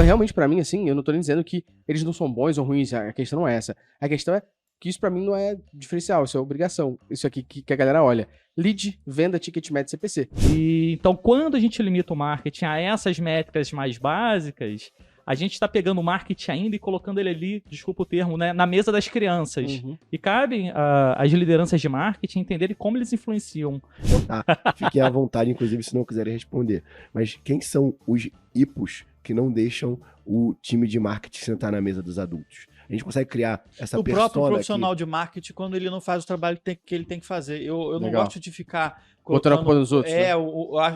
Realmente, pra mim, assim, eu não tô nem dizendo que eles não são bons ou ruins, a questão não é essa. A questão é que isso pra mim não é diferencial, isso é obrigação. Isso aqui que a galera olha. Lead, venda, ticket médio, CPC. E então, quando a gente limita o marketing a essas métricas mais básicas, a gente está pegando o marketing ainda e colocando ele ali, desculpa o termo, né, na mesa das crianças. E cabe às lideranças de marketing entenderem como eles influenciam. Tá, fiquem à vontade, inclusive, se não quiserem responder. Mas quem são os hipos que não deixam o time de marketing sentar na mesa dos adultos? A gente consegue criar essa O persona próprio profissional aqui. de marketing, quando ele não faz o trabalho que ele tem que fazer. Eu não Legal. gosto de ficar Botando a culpa nos outros, né?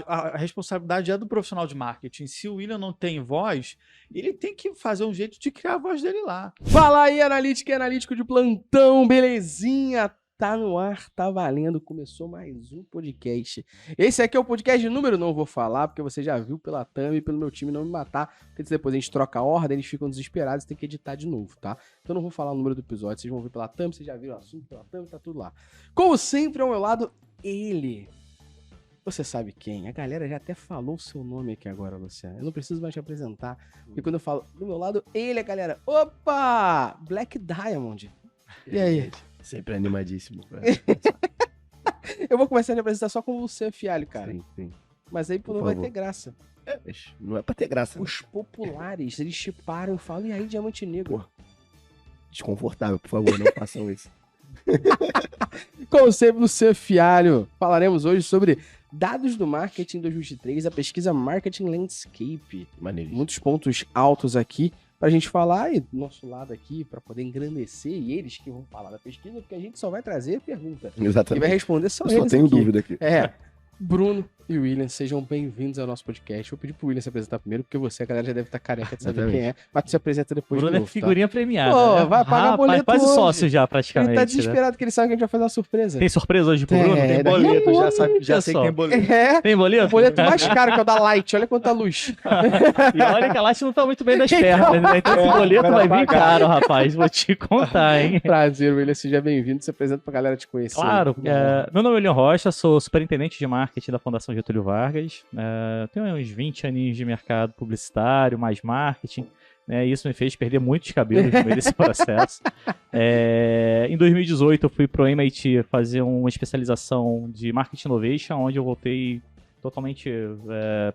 a responsabilidade é do profissional de marketing. Se o William não tem voz, ele tem que fazer um jeito de criar a voz dele lá. Fala aí, analítica e analítico de plantão, belezinha? Tá no ar, tá valendo, começou mais um podcast. Esse aqui é o podcast número, não vou falar, porque você já viu pela thumb e pelo meu time não me matar, porque depois a gente troca a ordem, eles ficam desesperados e tem que editar de novo, tá? Então eu não vou falar o número do episódio, vocês vão ver pela thumb, vocês já viram o assunto pela thumb, tá tudo lá. Como sempre, ao meu lado, ele. Você sabe quem? A galera já até falou o seu nome aqui agora, Luciano. Eu não preciso mais te apresentar, porque quando eu falo do meu lado, ele, a galera. Opa! Black Diamond. E aí? Sempre animadíssimo. Eu vou começar a me apresentar só com o Luciano Fialho, cara. Sim, sim. Mas aí Por não vai favor. ter graça. Mas não é pra ter graça. Os populares, eles chiparam e falam, e aí, Diamante Negro? Desconfortável, por favor, não façam isso. Como sempre, Luciano Fialho. Falaremos hoje sobre dados do marketing 2023, a pesquisa Marketing Landscape. Maneiríssimo. Muitos pontos altos aqui pra gente falar e do nosso lado aqui, pra poder engrandecer, e eles que vão falar da pesquisa, porque a gente só vai trazer pergunta. E vai Exatamente. responder só Eu eles só tenho aqui. dúvida aqui. É. Bruno e William, sejam bem-vindos ao nosso podcast. Vou pedir pro William se apresentar primeiro, porque você, a galera já deve estar careca de saber Exatamente. quem é, mas tu se apresenta depois Bruno de é novo, figurinha premiada. Pô, né? vai pagar Rapaz, boleto quase hoje. sócio já, tá? praticamente. Ele tá né? desesperado que ele sabe que a gente vai fazer uma surpresa. Tem surpresa hoje pro Tem. Bruno? É, Tem daqui a boleto, pouco, já sei que tem boleto. É, Tem boleto? o boleto mais caro, que é o da Light. Olha quanta luz. E olha que a Light não tá muito bem das pernas, né? Então esse boleto vai vir caro, rapaz. Vou te contar, hein? Prazer, William. Seja bem-vindo. Se apresenta pra galera te conhecer. Claro, meu nome é William Rocha, sou superintendente de marketing da Fundação Getúlio Vargas. Tenho uns 20 aninhos de mercado publicitário, mais marketing. Isso me fez perder muitos cabelos no meio desse processo. Em 2018 eu fui pro MIT fazer uma especialização de Marketing Innovation, onde eu voltei totalmente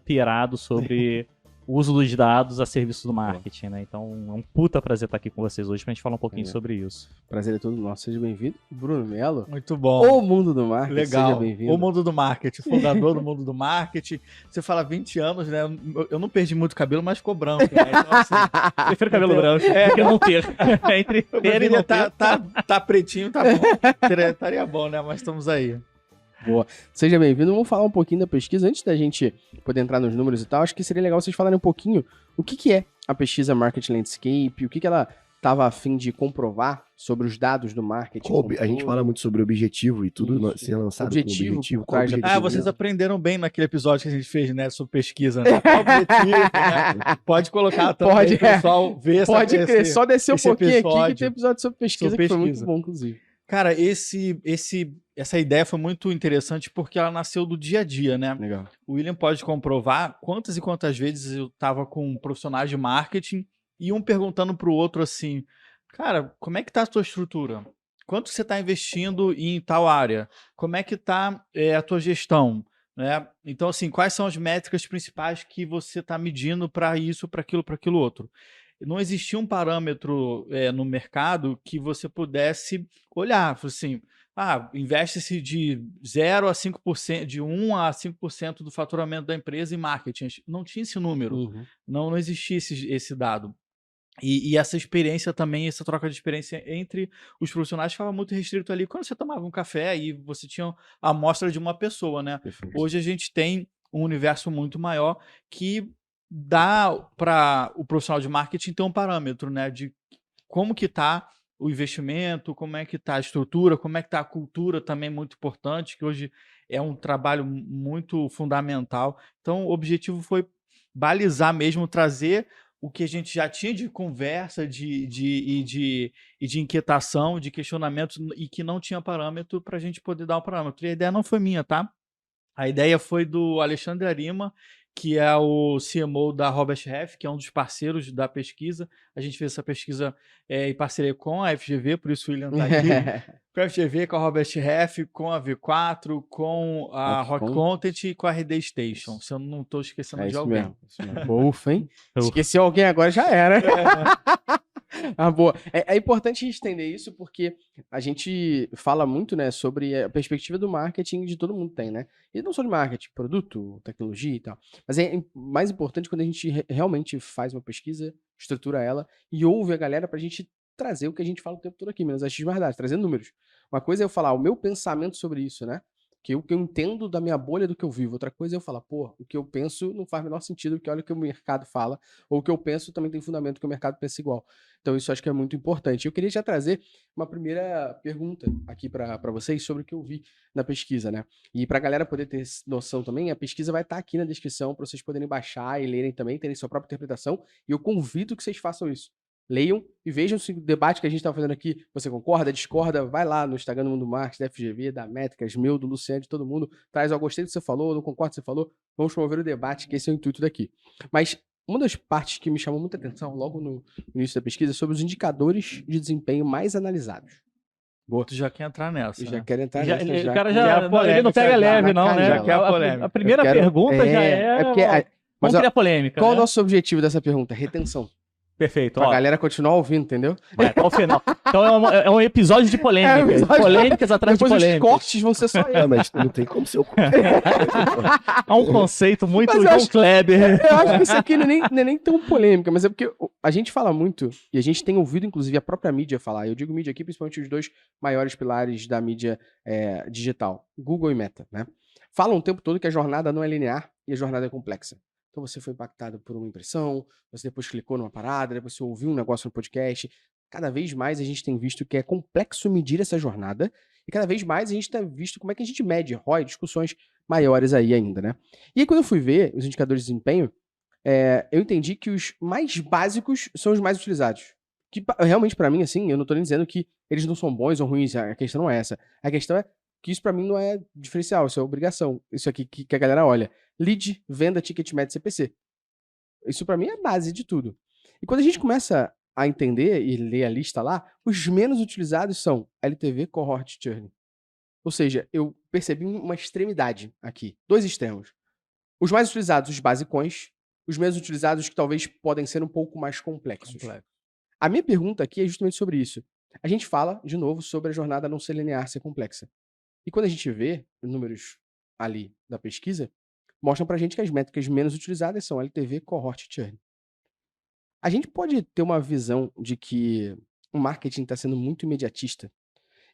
pirado sobre o uso dos dados a serviço do marketing, né? Então é um puta prazer estar aqui com vocês hoje pra gente falar um pouquinho sobre isso. Prazer é todo nosso. Seja bem-vindo. Bruno Melo. Muito bom. O mundo do marketing. Legal. Seja bem-vindo. O mundo do marketing, fundador do mundo do marketing. Você fala 20 anos, né? Eu não perdi muito cabelo, mas ficou branco, né? Então, assim, Prefiro cabelo branco do que não ter. Entre ter e não ter. tá pretinho, tá bom. Estaria bom, né? Mas estamos aí. Boa. Seja bem-vindo. Vamos falar um pouquinho da pesquisa. Antes da gente poder entrar nos números e tal, acho que seria legal vocês falarem um pouquinho o que é a pesquisa Marketing Landscape, o que ela estava a fim de comprovar sobre os dados do marketing. A gente fala muito sobre objetivo e tudo Isso. ser lançado Objetivo com objetivo. por Qual trás da objetivo? Vocês aprenderam bem naquele episódio que a gente fez, né? Sobre pesquisa, né? Qual o objetivo, né? Pode colocar também, Pode, pessoal, ver Pode crer, só descer um esse pouquinho aqui episódio que tem episódio sobre pesquisa sobre que foi muito pesquisa. bom, inclusive. Cara, essa ideia foi muito interessante porque ela nasceu do dia a dia, né? Legal. O William pode comprovar quantas e quantas vezes eu tava com profissionais de marketing e um perguntando pro outro assim, cara, como é que tá a tua estrutura? Quanto você tá investindo em tal área? Como é que tá a tua gestão? Né? Então, assim, quais são as métricas principais que você tá medindo para isso, para aquilo outro? Não existia um parâmetro no mercado que você pudesse olhar, assim, investe-se de 0 a 5%, de 1 a 5% do faturamento da empresa em marketing. Não tinha esse número, não existia esse dado. E essa experiência também, essa troca de experiência entre os profissionais ficava muito restrito ali. Quando você tomava um café e você tinha a amostra de uma pessoa, né? Perfeito. Hoje a gente tem um universo muito maior que dá para o profissional de marketing ter um parâmetro, né, de como que está o investimento, como é que está a estrutura, como é que está a cultura também muito importante, que hoje é um trabalho muito fundamental. Então, o objetivo foi balizar mesmo, trazer o que a gente já tinha de conversa, de inquietação, de questionamento, e que não tinha parâmetro para a gente poder dar o parâmetro. E a ideia não foi minha, tá? A ideia foi do Alexandre Arima que é o CMO da Robert Half, que é um dos parceiros da pesquisa. A gente fez essa pesquisa em parceria com a FGV, por isso o William está aqui. Com a FGV, com a Robert Half, com a V4, com a Rock Content e com a RD Station. Se eu não estou esquecendo de alguém. Isso mesmo. Ufa, hein? Esqueceu alguém agora, já era. Ah, boa. É importante a gente entender isso porque a gente fala muito, né, sobre a perspectiva do marketing de todo mundo tem, né? E não só de marketing, produto, tecnologia e tal. Mas é mais importante quando a gente realmente faz uma pesquisa, estrutura ela e ouve a galera pra gente trazer o que a gente fala o tempo todo aqui, menos as verdades, trazer números. Uma coisa é eu falar o meu pensamento sobre isso, né? Que eu entendo da minha bolha do que eu vivo. Outra coisa é eu falar, pô, o que eu penso não faz o menor sentido, porque olha o que o mercado fala, ou o que eu penso também tem fundamento que o mercado pensa igual. Então isso eu acho que é muito importante. Eu queria já trazer uma primeira pergunta aqui para vocês sobre o que eu vi na pesquisa, né? E para a galera poder ter noção também, a pesquisa vai estar aqui na descrição para vocês poderem baixar e lerem também, terem sua própria interpretação, e eu convido que vocês façam isso. Leiam e vejam se o debate que a gente está fazendo aqui, você concorda, discorda, vai lá no Instagram do Mundo Marketing, da FGV, da Métricas, meu, do Luciano, de todo mundo, traz, ó, gostei do que você falou, não concordo com o que você falou, vamos promover o debate, que esse é o intuito daqui. Mas uma das partes que me chamou muita atenção logo no início da pesquisa é sobre os indicadores de desempenho mais analisados. Boa. Tu já quer entrar nessa, Já né? quero entrar nessa. O cara já ele não pega leve, não, né? Já quer a polêmica. A primeira pergunta já é... Mas vamos criar polêmica, qual né? o nosso objetivo dessa pergunta? Retenção. Perfeito. Pra galera continuar ouvindo, entendeu? Vai até o final. Então é um episódio de polêmicas. Polêmicas atrás de Depois polêmicas. os cortes vão ser só eles. Mas não tem como ser o Há um conceito muito Mas eu João acho- Kleber. Eu acho que isso aqui não é nem tão polêmica, mas é porque a gente fala muito, e a gente tem ouvido, inclusive, a própria mídia falar. Eu digo mídia aqui, principalmente os dois maiores pilares da mídia digital, Google e Meta, né? Falam o tempo todo que a jornada não é linear e a jornada é complexa. Então você foi impactado por uma impressão, você depois clicou numa parada, depois você ouviu um negócio no podcast. Cada vez mais a gente tem visto que é complexo medir essa jornada e cada vez mais a gente tem visto como é que a gente mede ROI, discussões maiores aí ainda, né? E aí quando eu fui ver os indicadores de desempenho, eu entendi que os mais básicos são os mais utilizados. Que realmente pra mim, assim, eu não tô nem dizendo que eles não são bons ou ruins, a questão não é essa. A questão é que isso pra mim não é diferencial, isso é obrigação. Isso aqui que a galera olha. Lead, venda, ticket médio, CPC. Isso pra mim é a base de tudo. E quando a gente começa a entender e ler a lista lá, os menos utilizados são LTV, Cohort, Churn. Ou seja, eu percebi uma extremidade aqui. Dois extremos. Os mais utilizados, os basicões. Os menos utilizados que talvez podem ser um pouco mais complexos. A minha pergunta aqui é justamente sobre isso. A gente fala, de novo, sobre a jornada não ser linear, ser complexa. E quando a gente vê os números ali da pesquisa, mostram pra gente que as métricas menos utilizadas são LTV, Cohort e Churn. A gente pode ter uma visão de que o marketing está sendo muito imediatista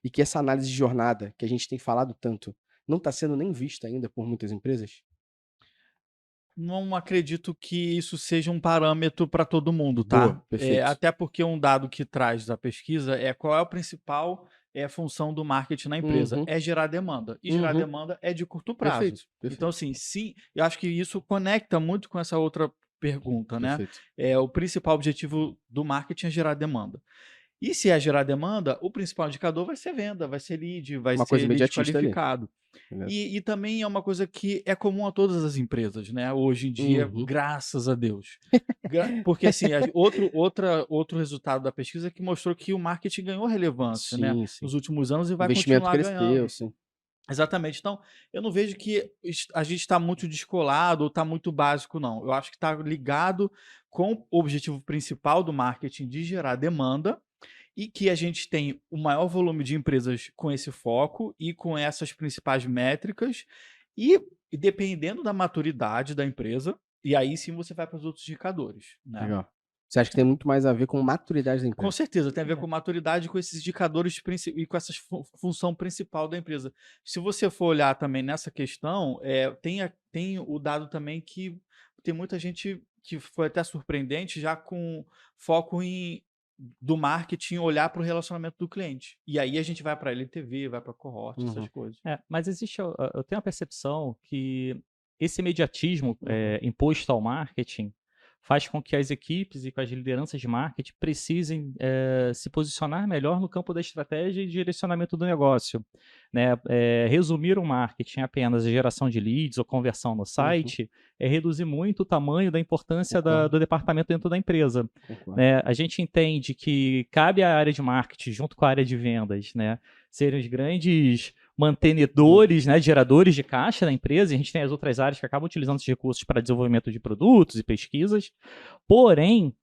e que essa análise de jornada, que a gente tem falado tanto, não está sendo nem vista ainda por muitas empresas? Não acredito que isso seja um parâmetro para todo mundo, tá? Boa, perfeito. Até porque um dado que traz da pesquisa é qual é a principal função do marketing na empresa. Uhum. É gerar demanda. E gerar Uhum. demanda é de curto prazo. Perfeito. Então, assim, sim, eu acho que isso conecta muito com essa outra pergunta, né? Perfeito. O principal objetivo do marketing é gerar demanda. E se é gerar demanda, o principal indicador vai ser venda, vai ser lead, vai Uma ser coisa lead imediatista ali. qualificado. Beleza. E também é uma coisa que é comum a todas as empresas, né? Hoje em dia, Uhum. graças a Deus. Porque, assim, outro resultado da pesquisa é que mostrou que o marketing ganhou relevância, né? Sim, sim. Nos últimos anos e O vai investimento continuar cresceu, ganhando. sim. Exatamente. Então, eu não vejo que a gente está muito descolado ou está muito básico, não. Eu acho que está ligado com o objetivo principal do marketing de gerar demanda e que a gente tem o maior volume de empresas com esse foco e com essas principais métricas e dependendo da maturidade da empresa, e aí sim você vai para os outros indicadores, né? Legal. Você acha que tem muito mais a ver com maturidade da Com empresa? certeza, tem a ver com maturidade, com esses indicadores e com essa função principal da empresa. Se você for olhar também nessa questão, tem o dado também que tem muita gente que foi até surpreendente já com foco do marketing olhar para o relacionamento do cliente. E aí a gente vai para LTV, vai para cohort, essas coisas. Mas eu tenho a percepção que esse imediatismo imposto ao marketing faz com que as equipes e com as lideranças de marketing precisem se posicionar melhor no campo da estratégia e direcionamento do negócio, né? Resumir o marketing apenas a geração de leads ou conversão no site é reduzir muito o tamanho da importância do departamento dentro da empresa. Né? A gente entende que cabe à área de marketing, junto com a área de vendas, né, serem os grandes mantenedores, né, geradores de caixa da empresa, e a gente tem as outras áreas que acabam utilizando esses recursos para desenvolvimento de produtos e pesquisas, porém,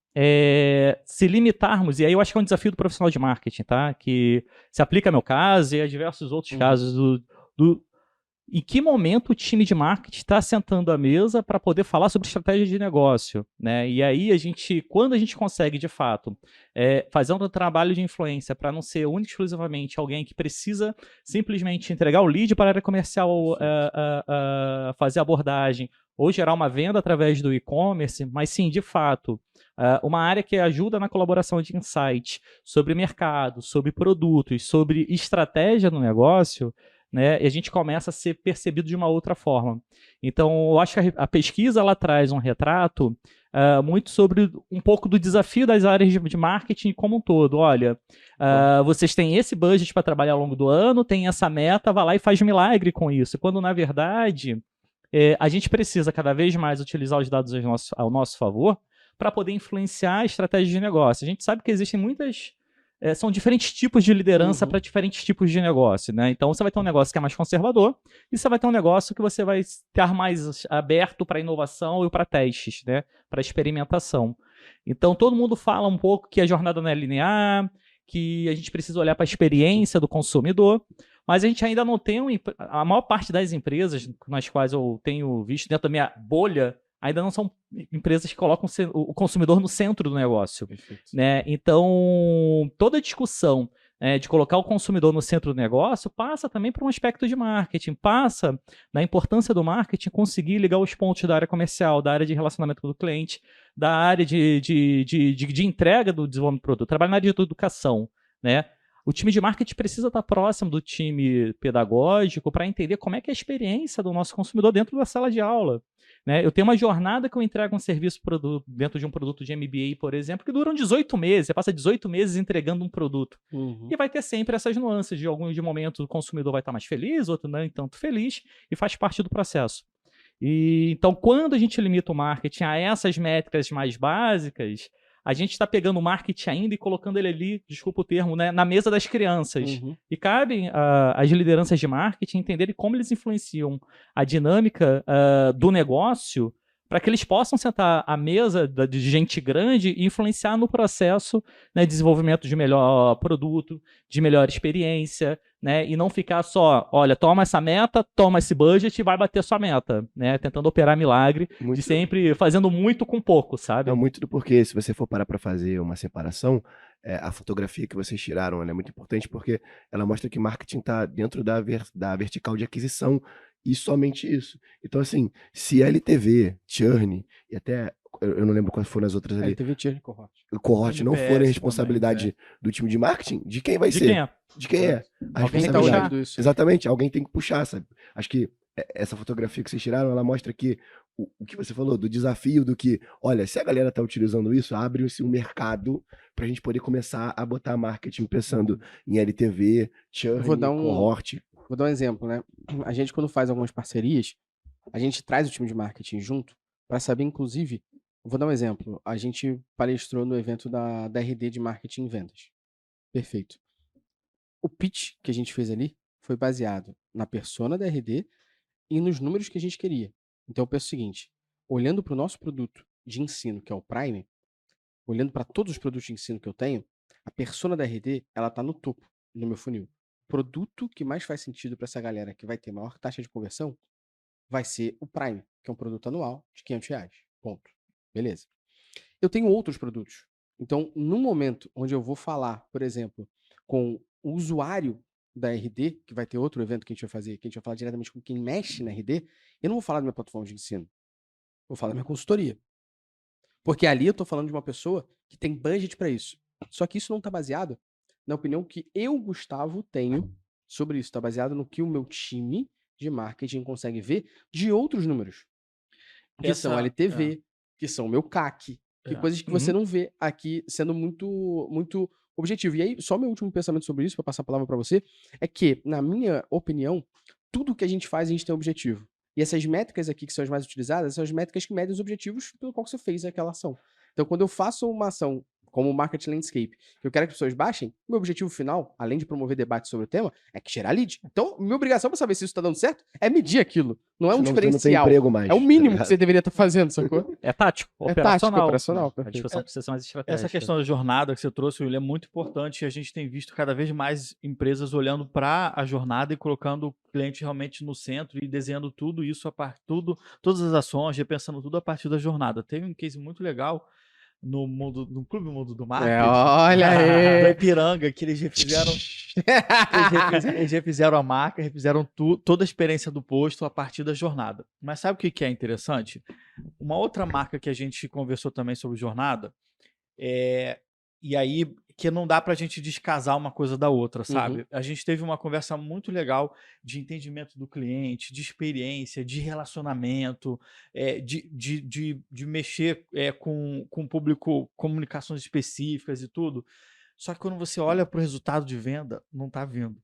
se limitarmos, e aí eu acho que é um desafio do profissional de marketing, tá? Que se aplica ao meu caso e a diversos outros casos em que momento o time de marketing está sentando à mesa para poder falar sobre estratégia de negócio, né? E aí quando a gente consegue, de fato, fazer um trabalho de influência para não ser único e exclusivamente alguém que precisa simplesmente entregar o lead para a área comercial, fazer abordagem ou gerar uma venda através do e-commerce, mas sim, de fato, uma área que ajuda na colaboração de insights sobre mercado, sobre produtos, sobre estratégia no negócio, né, e a gente começa a ser percebido de uma outra forma. Então, eu acho que a pesquisa ela traz um retrato muito sobre um pouco do desafio das áreas de marketing como um todo. Olha, vocês têm esse budget para trabalhar ao longo do ano, tem essa meta, vai lá e faz milagre com isso. Quando, na verdade, a gente precisa cada vez mais utilizar os dados ao nosso favor para poder influenciar a estratégia de negócio. A gente sabe que existem são diferentes tipos de liderança para diferentes tipos de negócio, né? Então, você vai ter um negócio que é mais conservador e você vai ter um negócio que você vai estar mais aberto para inovação e para testes, né? Para experimentação. Então, todo mundo fala um pouco que a jornada não é linear, que a gente precisa olhar para a experiência do consumidor, mas a gente ainda não tem... A maior parte das empresas nas quais eu tenho visto dentro da minha bolha ainda não são empresas que colocam o consumidor no centro do negócio. Né? Então, toda a discussão de colocar o consumidor no centro do negócio passa também por um aspecto de marketing, passa na importância do marketing conseguir ligar os pontos da área comercial, da área de relacionamento com o cliente, da área de entrega do desenvolvimento do produto, trabalho na área de educação, né? O time de marketing precisa estar próximo do time pedagógico para entender como é que é a experiência do nosso consumidor dentro da sala de aula. Né? Eu tenho uma jornada que eu entrego um serviço dentro de um produto de MBA, por exemplo, que duram 18 meses. Você passa 18 meses entregando um produto. E vai ter sempre essas nuances. De alguns momentos o consumidor vai estar mais feliz, outro não tanto feliz, e faz parte do processo. Então, quando a gente limita o marketing a essas métricas mais básicas, a gente está pegando o marketing ainda e colocando ele ali, desculpa o termo, né, na mesa das crianças. E cabe às lideranças de marketing entenderem como eles influenciam a dinâmica do negócio para que eles possam sentar à mesa de gente grande e influenciar no processo, né, de desenvolvimento de melhor produto, de melhor experiência, né, e não ficar só, olha, toma essa meta, toma esse budget e vai bater sua meta, né, tentando operar milagre, de sempre fazendo muito com pouco, sabe? É muito do porquê, se você for parar para fazer uma separação, a fotografia que vocês tiraram ela é muito importante porque ela mostra que marketing está dentro da vertical de aquisição e somente isso. Então, assim, se LTV, Churn e até, eu não lembro quais foram as outras ali, LTV, Churn e Cohort não NPS forem responsabilidade do time de marketing, de quem vai ser? Quem é? De quem é? A Alguém tá responsabilidade. olhando isso. Exatamente, alguém tem que puxar, sabe? Acho que essa fotografia que vocês tiraram, ela mostra que o que você falou, do desafio do que, olha, se a galera tá utilizando isso, abre-se um mercado pra gente poder começar a botar marketing pensando em LTV, Churn, Cohort. Vou dar um exemplo, né? A gente, quando faz algumas parcerias, a gente traz o time de marketing junto para saber, inclusive, vou dar um exemplo. A gente palestrou no evento da RD de Marketing e Vendas. Perfeito. O pitch que a gente fez ali foi baseado na persona da RD e nos números que a gente queria. Então eu penso o seguinte, olhando para o nosso produto de ensino, que é o Prime, olhando para todos os produtos de ensino que eu tenho, a persona da RD, ela está no topo no meu funil. O produto que mais faz sentido para essa galera que vai ter maior taxa de conversão vai ser o Prime, que é um produto anual de R$500. Ponto. Beleza. Eu tenho outros produtos. Então, no momento onde eu vou falar, por exemplo, com o usuário da RD, que vai ter outro evento que a gente vai fazer, que a gente vai falar diretamente com quem mexe na RD, eu não vou falar da minha plataforma de ensino. Vou falar da minha consultoria. Porque ali eu estou falando de uma pessoa que tem budget para isso. Só que isso não está baseado na opinião que eu, Gustavo, tenho sobre isso. Está baseado no que o meu time de marketing consegue ver de outros números. Que são LTV, que são o meu CAC, que coisas que você não vê aqui sendo muito objetivo. E aí, só meu último pensamento sobre isso, pra passar a palavra pra você, é que, na minha opinião, tudo que a gente faz, a gente tem um objetivo. E essas métricas aqui que são as mais utilizadas, são as métricas que medem os objetivos pelo qual você fez aquela ação. Então, quando eu faço uma ação como o Market Landscape, que eu quero que as pessoas baixem, meu objetivo final, além de promover debate sobre o tema, é que gerar lead. Então, minha obrigação pra saber se isso tá dando certo é medir aquilo. Não é um Senão você não tem diferencial. emprego mais. É o tá mínimo que ligado? você deveria estar fazendo, sacou? É tático, É tático, operacional. operacional, A perfeito. discussão precisa ser mais estratégica. Essa questão da jornada que você trouxe, Will, é muito importante e a gente tem visto cada vez mais empresas olhando para a jornada e colocando o cliente realmente no centro e desenhando tudo isso, todas as ações, repensando tudo a partir da jornada. Teve um case muito legal no Clube Mundo do Marketing. Olha Do aí! Ipiranga, que eles refizeram eles refizeram a marca, refizeram toda a experiência do posto a partir da jornada. Mas sabe o que é interessante? Uma outra marca que a gente conversou também sobre jornada, e aí que não dá pra gente descasar uma coisa da outra, sabe? A gente teve uma conversa muito legal de entendimento do cliente, de experiência, de relacionamento, de mexer com o público, comunicações específicas e tudo. Só que quando você olha para o resultado de venda, não tá vindo.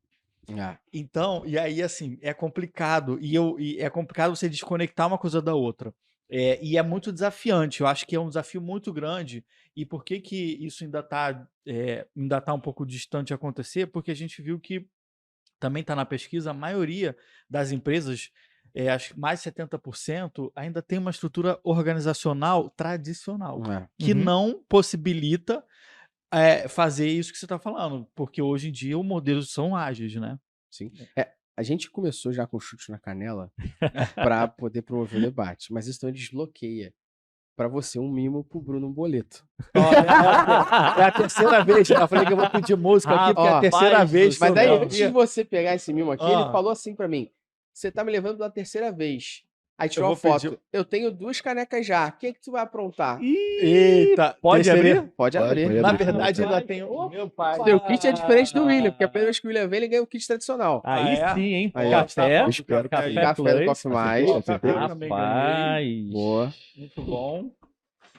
Então, e aí, assim, é complicado. E é complicado você desconectar uma coisa da outra. E é muito desafiante. Eu acho que é um desafio muito grande. E por que isso ainda tá um pouco distante de acontecer? Porque a gente viu que, também está na pesquisa, a maioria das empresas, acho que mais de 70%, ainda tem uma estrutura organizacional tradicional, que não possibilita fazer isso que você está falando, porque hoje em dia os modelos são ágeis, né? Sim. A gente começou já com chute na canela pra poder promover o debate, mas isso também desbloqueia pra você um mimo pro Bruno um boleto. É a terceira vez. Eu falei que eu vou pedir música aqui, porque é a terceira vez. Mas que aí, eu antes de você pegar esse mimo aqui, ele falou assim pra mim: você tá me levando pela terceira vez. Aí tirou uma foto. Eu tenho 2 canecas já. O que tu vai aprontar? Eita, Pode abrir? Pode abrir. pode Na abrir. verdade, ainda tem o meu pai. Seu kit é diferente do William, porque a primeira vez que o William vem, ele ganha o kit tradicional. Aí é? sim, hein? Aí, Café. Eu espero que Café Café do Plus. Coffee Mais. Rapaz. Boa. Muito bom.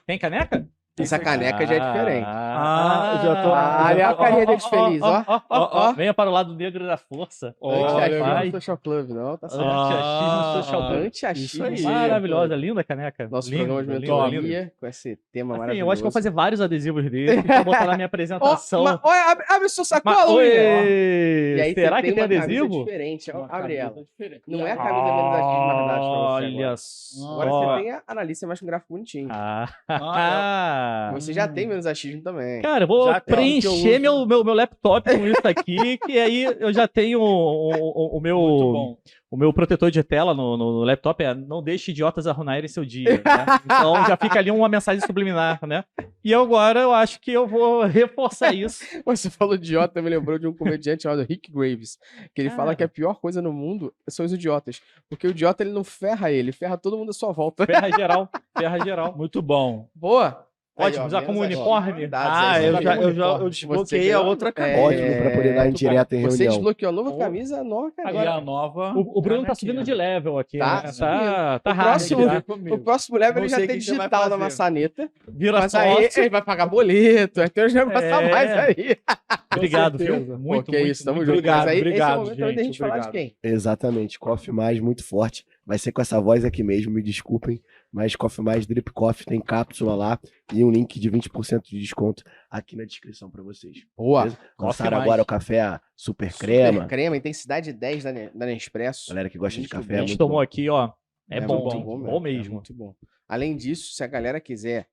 Tem caneca? Essa caneca já é diferente. Eu já tô. Olha a carinha deles feliz, ó. Venha para o lado negro da força. Anti-achismo Rapaz. no Social Club, não, tá certo. Anti-achismo social club. Anti-achismo. Isso aí. Maravilhosa, linda a caneca. Nosso Linda, programa de linda, linda. mentoria, com esse tema Assim, maravilhoso. eu acho que eu vou fazer vários adesivos dele pra botar na minha apresentação. Olha, abre o seu sacola, William. E aí Será você que tem uma camisa adesivo? diferente. Uma Abre camisa ela. diferente. Não é a camisa menos achismo verdade pra você Olha agora. só. Agora você tem a analista mais com gráfico bonitinho. Você já tem menos achismo também. Cara, eu vou Já tem, preencher que eu meu laptop com isso aqui, que aí eu já tenho o meu... Muito bom. O meu protetor de tela no laptop é: não deixe idiotas arruinarem seu dia, né? Então já fica ali uma mensagem subliminar, né? E agora eu acho que eu vou reforçar isso. Você falou idiota, me lembrou de um comediante chamado Rick Graves, que ele fala que a pior coisa no mundo são os idiotas, porque o idiota ele não ferra ele, ferra todo mundo à sua volta. Ferra geral, ferra geral. Muito bom. Boa! Ótimo, já como uniforme. Eu desbloqueei a outra camisa. Ótimo pra poder dar indireta em Você reunião. desbloqueou a nova camisa, a nova caneta. Agora a nova. O Bruno tá subindo de level aqui, Tá né? subindo. Tá O hard. próximo- já. O próximo level Não ele já sei o tem que você vai digital na fazer. maçaneta, Vira mas aí sócio. ele vai pagar boleto, aí tem uns negócios a mais aí. Obrigado, certeza. viu? Muito, isso, tamo junto. obrigado, Mas aí, obrigado, esse é o momento onde a gente gente, falar de obrigado. quem? Exatamente, Coffee Mais muito forte. Vai ser com essa voz aqui mesmo, me desculpem, mas Coffee Mais Drip Coffee tem cápsula lá e um link de 20% de desconto aqui na descrição pra vocês. Boa. Beleza? Coffee Lançaram Mais. agora o café Super Crema. Super crema, intensidade 10 da Nespresso. Galera que gosta de Muito café, bem. é A gente muito tomou bom. aqui, ó. É bom, muito bom É mesmo. muito bom. Além disso, se a galera quiser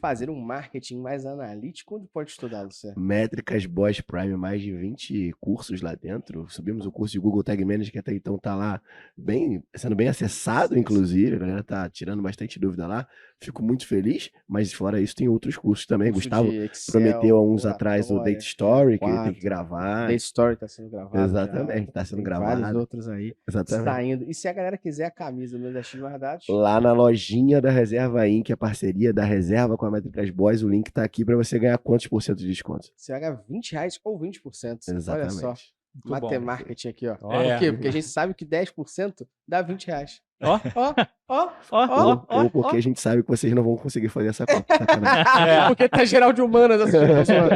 fazer um marketing mais analítico, onde pode estudar, Luciano? Métricas Boss Prime, mais de 20 cursos lá dentro. Subimos o curso de Google Tag Manager, que até então tá lá sendo bem acessado, inclusive. A galera tá tirando bastante dúvida lá. Fico muito feliz, mas fora isso tem outros cursos também. Curso Gustavo de Excel, prometeu há uns atrás o oratória, Date Story, que ele tem quadro. que gravar. Date Story tá sendo gravado. Exatamente, já. tá sendo Tem gravado. vários outros aí. Exatamente. Está indo. E se a galera quiser a camisa do Meus Achismos Guardados, Lá na lojinha da Reserva Inc., a parceria da Reserva com a Métricas Boys, o link tá aqui pra você ganhar quantos por cento de desconto? você vai ganhar R$20 ou 20%. Olha Exatamente. só. Muito bom. Matemarketing aqui, ó. É. Por quê? Porque a gente sabe que 10% dá R$20. Ó, Ó, ó, ó, ó. Ou porque a gente sabe que vocês não vão conseguir fazer essa conta. Sacanagem. Porque tá geral de humanas assistindo. Tô zoando.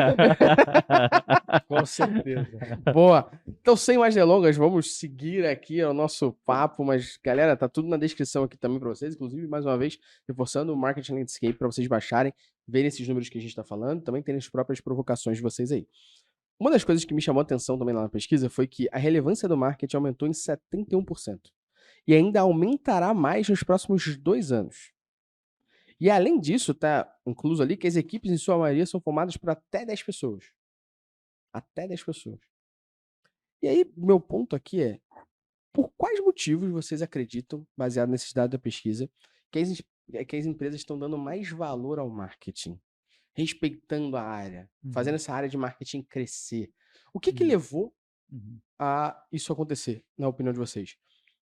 Com certeza. Boa. Então, sem mais delongas, vamos seguir aqui o nosso papo. Mas, galera, tá tudo na descrição aqui também pra vocês. Inclusive, mais uma vez, reforçando o Marketing Landscape pra vocês baixarem, verem esses números que a gente tá falando, também terem as próprias provocações de vocês aí. Uma das coisas que me chamou a atenção também lá na pesquisa foi que a relevância do marketing aumentou em 71%. E ainda aumentará mais nos próximos 2 anos. E além disso, tá incluso ali que as equipes, em sua maioria, são formadas por até 10 pessoas. Até 10 pessoas. E aí, meu ponto aqui é, por quais motivos vocês acreditam, baseado nesses dados da pesquisa, que as empresas estão dando mais valor ao marketing? Respeitando a área, fazendo essa área de marketing crescer. O que que levou a isso acontecer, na opinião de vocês?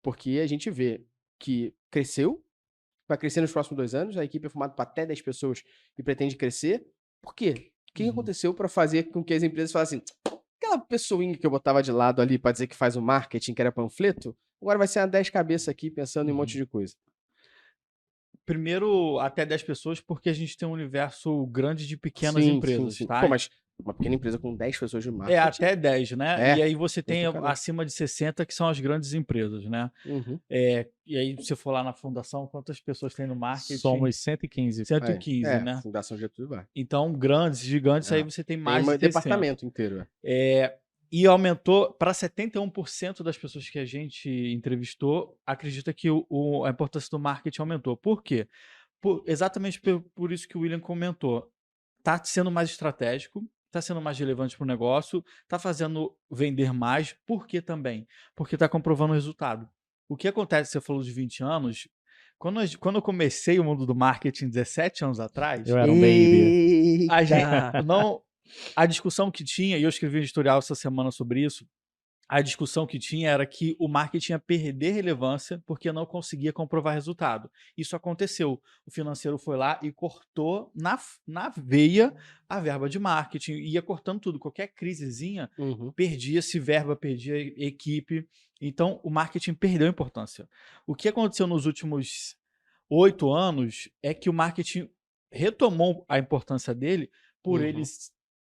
Porque a gente vê que cresceu, vai crescer nos próximos 2 anos, a equipe é formada por até 10 pessoas e pretende crescer. Por quê? O que aconteceu para fazer com que as empresas falassem assim, aquela pessoinha que eu botava de lado ali para dizer que faz o marketing, que era panfleto, agora vai ser uma 10 cabeças aqui pensando em um monte de coisa. Primeiro, até 10 pessoas, porque a gente tem um universo grande de pequenas empresas, tá? Pô, mas uma pequena empresa com 10 pessoas de É, marketing... até 10, né? É, E aí você tem muito caramba. acima de 60, que são as grandes empresas, né? E aí, se for lá na fundação, quantas pessoas tem no marketing? Somos 115. 115, né? Fundação Getúlio Vargas. Então, grandes, gigantes, aí você tem mais Tem um de 60. departamento inteiro. E aumentou para 71% das pessoas que a gente entrevistou, acredita que a importância do marketing aumentou. Por quê? Exatamente por isso que o William comentou. Está sendo mais estratégico, está sendo mais relevante para o negócio, está fazendo vender mais. Por quê também? Porque está comprovando o resultado. O que acontece, você falou de 20 anos, quando eu comecei o mundo do marketing 17 anos atrás, Eu era um baby. a gente a discussão que tinha, e eu escrevi um editorial essa semana sobre isso, a discussão que tinha era que o marketing ia perder relevância porque não conseguia comprovar resultado. Isso aconteceu. O financeiro foi lá e cortou na veia a verba de marketing, ia cortando tudo. Qualquer crisezinha, perdia-se verba, perdia equipe. Então, o marketing perdeu importância. O que aconteceu nos últimos 8 anos é que o marketing retomou a importância dele por ele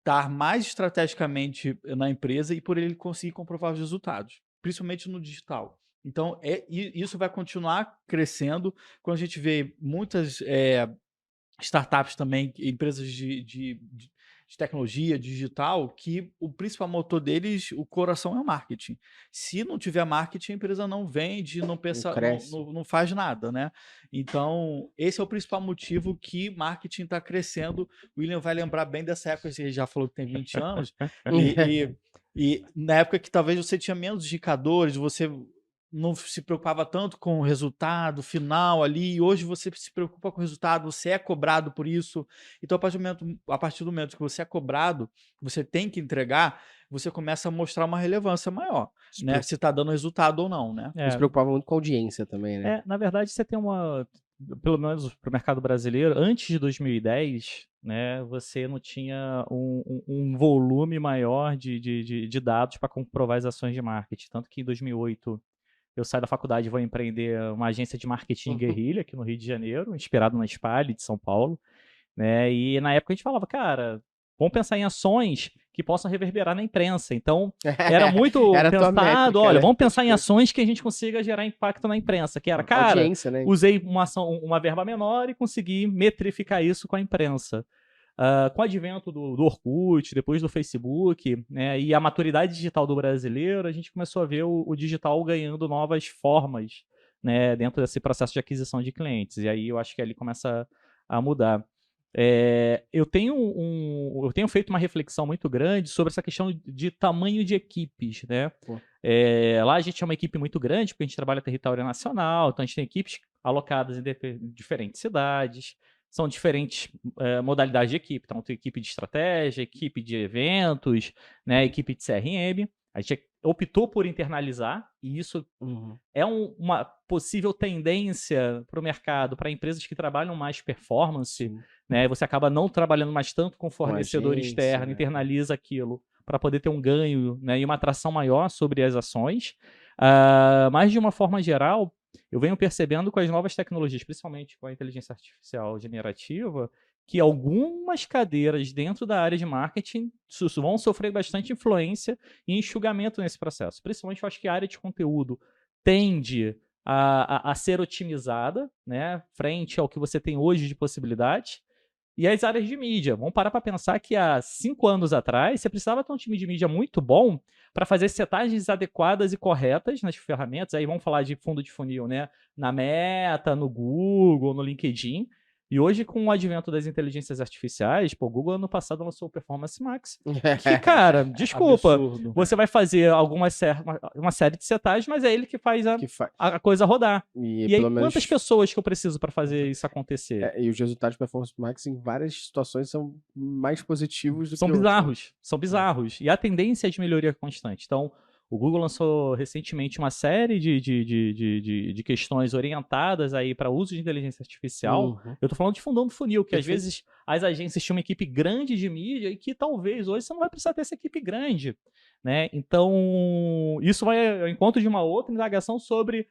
estar mais estrategicamente na empresa e por ele conseguir comprovar os resultados, principalmente no digital. Então, isso vai continuar crescendo quando a gente vê muitas startups também, empresas de tecnologia digital, que o principal motor deles, o coração é o marketing. Se não tiver marketing, a empresa não vende, não pensa, não faz nada, né? Então, esse é o principal motivo que marketing está crescendo. O William vai lembrar bem dessa época, ele já falou que tem 20 anos, e na época que talvez você tinha menos indicadores, você não se preocupava tanto com o resultado final ali, e hoje você se preocupa com o resultado, você é cobrado por isso. Então, a partir do momento que você é cobrado, você tem que entregar, você começa a mostrar uma relevância maior, né? Se está dando resultado ou não, né? Se preocupava muito com a audiência também, né? Na verdade, você tem pelo menos para o mercado brasileiro, antes de 2010, né, você não tinha um volume maior de dados para comprovar as ações de marketing. Tanto que em 2008, eu saio da faculdade e vou empreender uma agência de marketing guerrilha aqui no Rio de Janeiro, inspirado na Spale de São Paulo, né? E na época a gente falava, cara, vamos pensar em ações que possam reverberar na imprensa. Então, era muito pensado, métrica, olha, vamos pensar em ações que a gente consiga gerar impacto na imprensa, que era, cara, né? Usei uma verba menor e consegui metrificar isso com a imprensa. Com o advento do Orkut, depois do Facebook, né, e a maturidade digital do brasileiro, a gente começou a ver o digital ganhando novas formas, né, dentro desse processo de aquisição de clientes. E aí eu acho que ali começa a mudar. Eu tenho feito uma reflexão muito grande sobre essa questão de tamanho de equipes, né? Lá a gente é uma equipe muito grande, porque a gente trabalha território nacional, então a gente tem equipes alocadas em diferentes cidades, são diferentes modalidades de equipe. Então, tem equipe de estratégia, equipe de eventos, né, equipe de CRM. A gente optou por internalizar, e isso é uma possível tendência para o mercado, para empresas que trabalham mais performance, né? Você acaba não trabalhando mais tanto com fornecedor externo, internaliza aquilo para poder ter um ganho, né, e uma atração maior sobre as ações. Mas, de uma forma geral, eu venho percebendo com as novas tecnologias, principalmente com a inteligência artificial generativa, que algumas cadeiras dentro da área de marketing vão sofrer bastante influência e enxugamento nesse processo. Principalmente, eu acho que a área de conteúdo tende a ser otimizada, né, frente ao que você tem hoje de possibilidade. E as áreas de mídia. Vamos parar para pensar que há 5 anos atrás, você precisava ter um time de mídia muito bom para fazer setagens adequadas e corretas nas ferramentas. Aí vamos falar de fundo de funil, né? Na Meta, no Google, no LinkedIn. E hoje, com o advento das inteligências artificiais, o Google ano passado lançou o Performance Max. Que, cara, desculpa, Absurdo. você vai fazer uma série de setagens, mas é ele que faz a coisa rodar. E aí, pelo menos, quantas pessoas que eu preciso para fazer isso acontecer? e os resultados do Performance Max em várias situações são mais positivos do São que bizarros, são bizarros. E a tendência é de melhoria constante. Então, o Google lançou recentemente uma série de questões orientadas aí para uso de inteligência artificial. Eu tô falando de fundão do funil, que às vezes as agências tinham uma equipe grande de mídia e que talvez hoje você não vai precisar ter essa equipe grande, né? Então, isso vai ao encontro de uma outra indagação sobre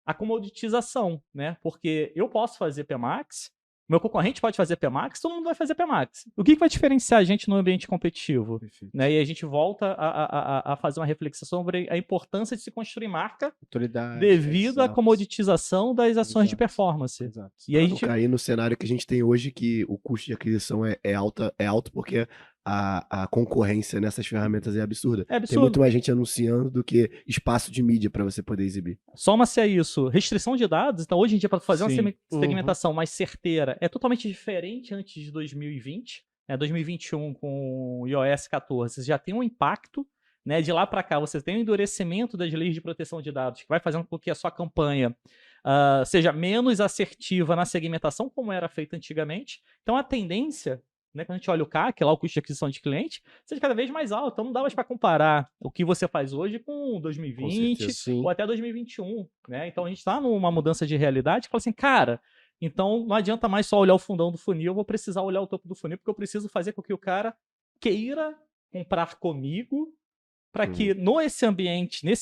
a comoditização, né? Porque eu posso fazer PMax, meu concorrente pode fazer PMax, todo mundo vai fazer PMax. O que vai diferenciar a gente no ambiente competitivo? Né? E a gente volta a fazer uma reflexão sobre a importância de se construir marca devido à comoditização das ações de performance. Exato. E aí a gente cair no cenário que a gente tem hoje, que o custo de aquisição é alto porque a concorrência nessas ferramentas é absurda. Tem muito mais gente anunciando do que espaço de mídia para você poder exibir. Soma-se a isso, restrição de dados. Então, hoje em dia, para fazer uma segmentação mais certeira, é totalmente diferente antes de 2020. 2021, com o iOS 14, você já tem um impacto. Né, de lá para cá, você tem um endurecimento das leis de proteção de dados, que vai fazendo com que a sua campanha seja menos assertiva na segmentação, como era feita antigamente. Então, a tendência, né, quando a gente olha o CAC, lá o custo de aquisição de cliente, seja cada vez mais alto. Então não dá mais para comparar o que você faz hoje com 2020 ou até 2021. Né? Então a gente está numa mudança de realidade que fala assim, cara, então não adianta mais só olhar o fundão do funil, eu vou precisar olhar o topo do funil, porque eu preciso fazer com que o cara queira comprar comigo, para que nesse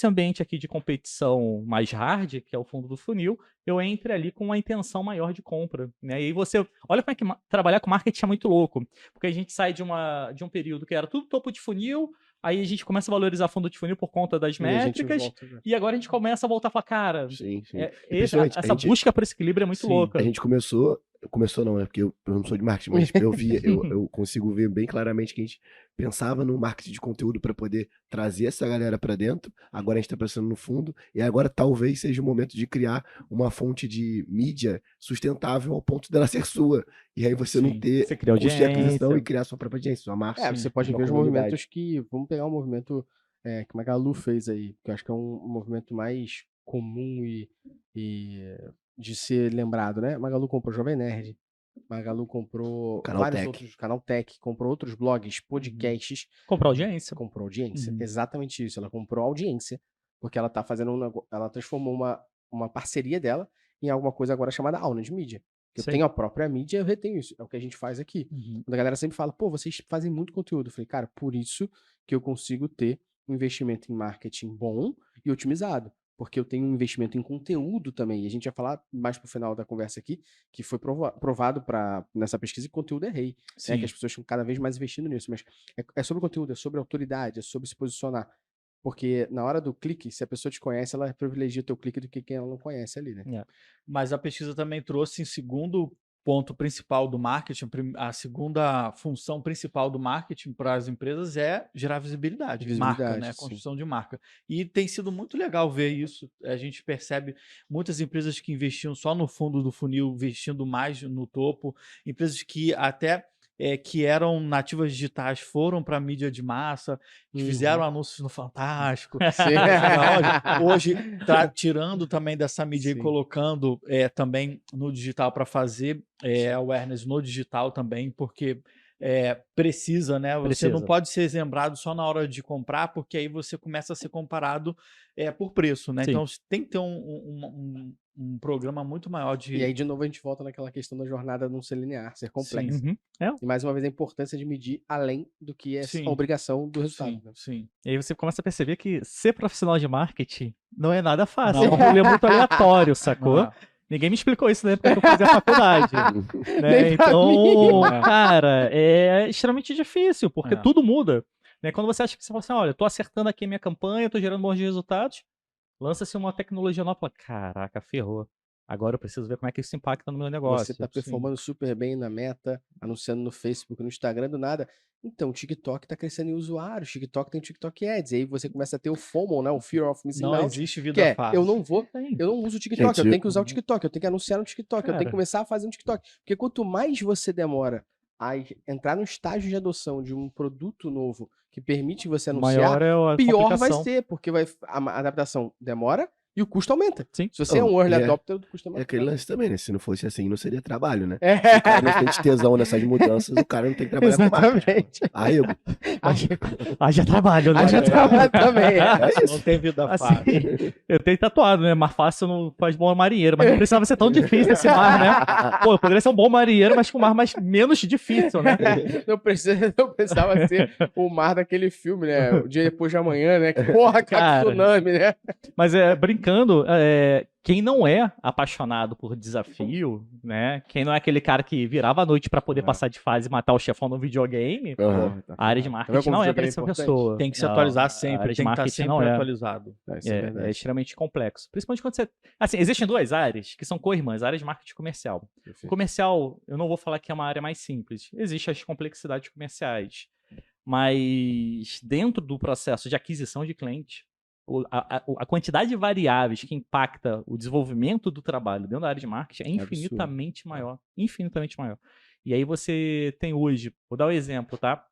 ambiente aqui de competição mais hard, que é o fundo do funil, eu entre ali com uma intenção maior de compra. Né? E aí você... Olha como é que trabalhar com marketing é muito louco. Porque a gente sai de um período que era tudo topo de funil, aí a gente começa a valorizar fundo de funil por conta das métricas, e agora a gente começa a voltar a falar, cara, essa busca por esse equilíbrio é muito louca. A gente começou não, né? Porque eu não sou de marketing, mas eu consigo ver bem claramente que a gente pensava no marketing de conteúdo para poder trazer essa galera para dentro. Agora a gente está pensando no fundo, e agora talvez seja o momento de criar uma fonte de mídia sustentável ao ponto dela ser sua. E aí você não ter custo de aquisição e criar sua própria audiência, sua marca. Você pode ver os movimentos que... Vamos pegar um movimento que a Magalu fez aí, que eu acho que é um movimento mais comum e de ser lembrado, né? Magalu comprou Jovem Nerd, Magalu comprou Canal Tech, comprou outros blogs, podcasts. Comprou audiência. Comprou audiência, exatamente isso. Ela comprou audiência, porque ela tá fazendo ela transformou uma parceria dela em alguma coisa agora chamada Owned Media. Eu tenho a própria mídia, eu retenho isso. É o que a gente faz aqui. Quando a galera sempre fala, pô, vocês fazem muito conteúdo. Eu falei, cara, por isso que eu consigo ter um investimento em marketing bom e otimizado. Porque eu tenho um investimento em conteúdo também. E a gente vai falar mais pro final da conversa aqui, que foi provado nessa pesquisa que conteúdo é rei. Que as pessoas estão cada vez mais investindo nisso. Mas é sobre conteúdo, é sobre autoridade, é sobre se posicionar. Porque na hora do clique, se a pessoa te conhece, ela privilegia o teu clique do que quem ela não conhece ali, né? Mas a pesquisa também trouxe em segundo ponto principal do marketing, a segunda função principal do marketing para as empresas é gerar visibilidade, marca, né? Construção de marca. E tem sido muito legal ver isso. A gente percebe muitas empresas que investiam só no fundo do funil, investindo mais no topo, empresas que até que eram nativas digitais, foram para a mídia de massa, que fizeram anúncios no Fantástico. Hoje, tirando também dessa mídia e colocando também no digital para fazer awareness no digital também, porque precisa, né? Você não pode ser lembrado só na hora de comprar, porque aí você começa a ser comparado por preço, né? Então, tem que ter um programa muito maior de... E aí, de novo, a gente volta naquela questão da jornada não ser linear, ser complexa. Uhum. É. E mais uma vez, a importância de medir além do que é Sim. a obrigação do resultado. Sim, né? sim. E aí você começa a perceber que ser profissional de marketing não é nada fácil. Não. É um rolê muito aleatório, sacou? Ah, Ninguém me explicou isso na época que eu fazia faculdade. Né? Nem pra Então, mim. cara, é extremamente difícil, porque É. tudo muda. Né? Quando você acha que você fala assim, olha, eu tô acertando aqui a minha campanha, tô gerando bons resultados, lança-se uma tecnologia nova, fala, caraca, ferrou. Agora eu preciso ver como é que isso impacta no meu negócio. Você tá performando super bem na Meta, anunciando no Facebook, no Instagram, do nada. Então, o TikTok tá crescendo em usuários, o TikTok tem o TikTok Ads. E aí você começa a ter o FOMO, né? O Fear of Missing Não Out. existe Que vida é, fácil. eu não uso o TikTok, Gente, eu tenho que usar o TikTok, eu tenho que anunciar no TikTok, eu tenho Cara. que começar a fazer no TikTok. Porque quanto mais você demora a entrar no estágio de adoção de um produto novo que permite você anunciar, maior é a pior vai complicação. ser, porque a adaptação demora e o custo aumenta. Sim. Se você é um Não, early e é- adopter, o custo é É mais aquele caro. lance também, né? Se não fosse assim, não seria trabalho, né? É. Se o cara não sente tesão nessas mudanças, o cara não tem que trabalhar com marketing. Exatamente. Aí, eu, Haja trabalho, né? Haja trabalho também, é Não isso. tem vida Assim, fácil. eu tenho tatuado, né? Mar fácil não faz bom marinheiro, mas não precisava ser tão difícil esse mar, né? Pô, eu poderia ser um bom marinheiro, mas com um mar menos difícil, né? Não precisava ser o mar daquele filme, né? O dia depois de amanhã, né? Que porra, Cara. tsunami, né? Mas brincando, quem não é apaixonado por desafio, né? Quem não é aquele cara que virava a noite pra poder passar de fase e matar o chefão no videogame, Aham. a área de marketing não é pra essa pessoa. Tem que se Não, atualizar a sempre, área de tem que estar marketing sempre não é. atualizado. Isso é É verdade. extremamente complexo. Principalmente quando você. Assim, existem duas áreas que são co-irmãs: a área de marketing comercial. Perfeito. Comercial, eu não vou falar que é uma área mais simples. Existem as complexidades comerciais. Mas dentro do processo de aquisição de cliente, a quantidade de variáveis que impacta o desenvolvimento do trabalho dentro da área de marketing é absurdo. infinitamente maior. Infinitamente maior. E aí você tem hoje, vou dar um exemplo, tá?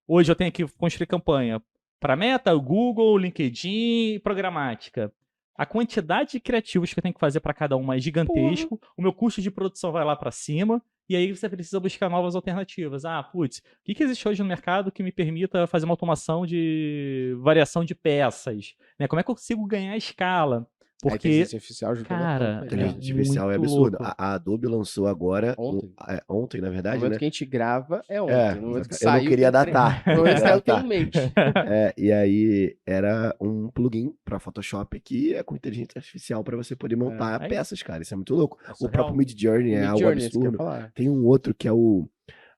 Hoje eu tenho que construir campanha para Meta, Google, LinkedIn e programática. A quantidade de criativos que eu tenho que fazer para cada uma é gigantesco. O meu custo de produção vai lá para cima. E aí você precisa buscar novas alternativas. Putz, o que existe hoje no mercado que me permita fazer uma automação de variação de peças? Né? Como é que eu consigo ganhar escala? A Porque, inteligência artificial ajuda cara, bastante, né? Inteligência artificial é muito absurdo. louco. A Adobe lançou agora, Ontem. ontem, na No verdade, momento né? que a gente grava, é ontem. É, No momento que eu saiu, não queria tem três- datar. No Eu momento que queria saiu, tem datar. um mês. E aí era um plugin para Photoshop que é com inteligência artificial para você poder montar É peças, cara. Isso é muito louco. É O surreal. próprio Midjourney é algo Midjourney, isso que eu ia absurdo. falar. Tem um outro que é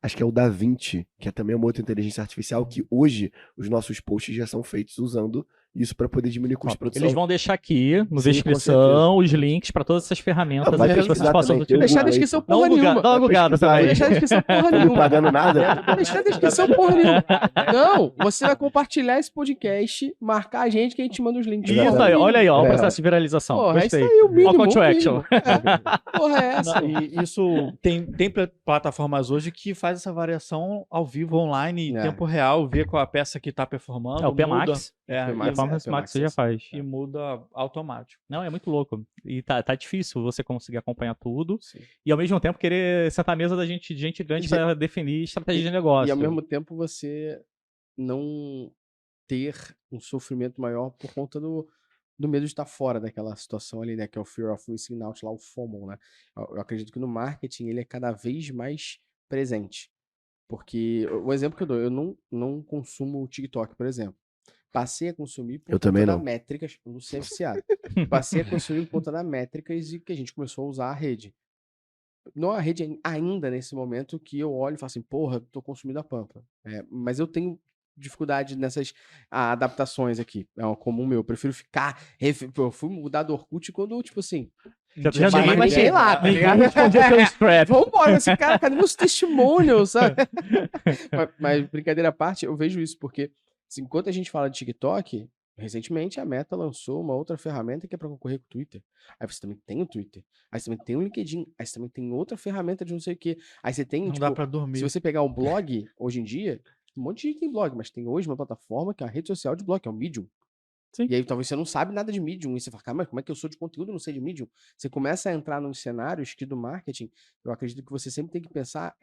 acho que é o DaVinci, que é também uma outra inteligência artificial que hoje os nossos posts já são feitos usando isso para poder diminuir o custo de produção. Eles vão deixar aqui na Sim, com descrição os links para todas essas ferramentas Vai aí que vocês pesquisar possam também, tem um Deixar a Google aí, descrição pô. Dá uma porra nenhuma. bugada, dá uma bugada pesquisar aí. também. Deixar a descrição porra Não me nenhuma. pagando nada. Deixar a descrição porra nenhuma. Não, você vai compartilhar esse podcast, marcar a gente que a gente manda os links. Isso Porra aí, nenhuma. olha aí, ó, o É. processo de viralização. Porra, é Gostei. isso aí, o mínimo. Ó, call to o action. mínimo. É. Porra, é essa? Não, e isso tem plataformas hoje que faz essa variação ao vivo, online, em É. tempo real, ver qual a peça que tá performando. É o PMax. Muda, PMax, A forma é, do Max você já faz. e muda automático. Não, é muito louco. E tá difícil você conseguir acompanhar tudo. Sim. E ao mesmo tempo querer sentar à mesa da gente grande E- para definir estratégia de negócio. E ao mesmo tempo você não ter um sofrimento maior por conta do medo de estar fora daquela situação ali, né? Que é o Fear of Missing Out, lá o FOMO, né? Eu acredito que no marketing ele é cada vez mais presente. Porque o exemplo que eu dou, eu não consumo o TikTok, por exemplo. Passei a consumir por Eu conta também da não. métricas, eu não sei viciado. Passei a consumir por conta das métricas e que a gente começou a usar a rede. Não a rede ainda nesse momento que eu olho e falo assim, porra, tô consumindo a Pampa. Mas eu tenho dificuldade nessas adaptações aqui. É um comum meu. Eu prefiro ficar. Eu fui mudar do Orkut quando, tipo assim. Já Mas ninguém vai ninguém lá, tá ninguém ligado? respondia teu scrap. Vambora, esse cara, cadê meus testemunhos, sabe? mas brincadeira à parte, eu vejo isso, porque assim, enquanto a gente fala de TikTok, recentemente a Meta lançou uma outra ferramenta que é para concorrer com o Twitter. Aí você também tem o Twitter, aí você também tem o LinkedIn, aí você também tem outra ferramenta de não sei o que. Aí você tem, Não tipo, dá pra se dormir. você pegar o blog, hoje em dia, um monte de gente tem blog, mas tem hoje uma plataforma que é a rede social de blog, que é o Medium. Sim. E aí talvez você não sabe nada de Medium, e você fala, cara, mas como é que eu sou de conteúdo e não sei de Medium? Você começa a entrar nos cenários que do marketing, eu acredito que você sempre tem que pensar,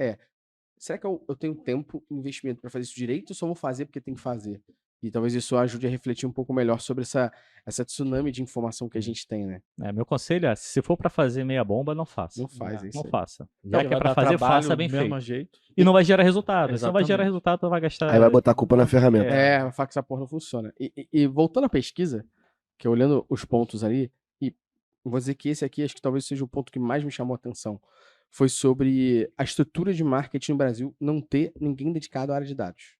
será que eu tenho tempo e investimento para fazer isso direito ou só vou fazer porque tem que fazer? E talvez isso ajude a refletir um pouco melhor sobre essa tsunami de informação que a gente tem, né? Meu conselho é, se for pra fazer meia bomba, não faça. Não faz isso Não aí. faça. Não, Já que é vai pra dar fazer, trabalho faça bem do feito. mesmo jeito. E não vai gerar resultado. Se não vai gerar Exatamente. resultado, tu vai gastar... Aí vai botar a culpa na ferramenta. Vai falar que essa porra não funciona. E voltando à pesquisa, que olhando os pontos ali, e vou dizer que esse aqui acho que talvez seja o ponto que mais me chamou a atenção, foi sobre a estrutura de marketing no Brasil não ter ninguém dedicado à área de dados.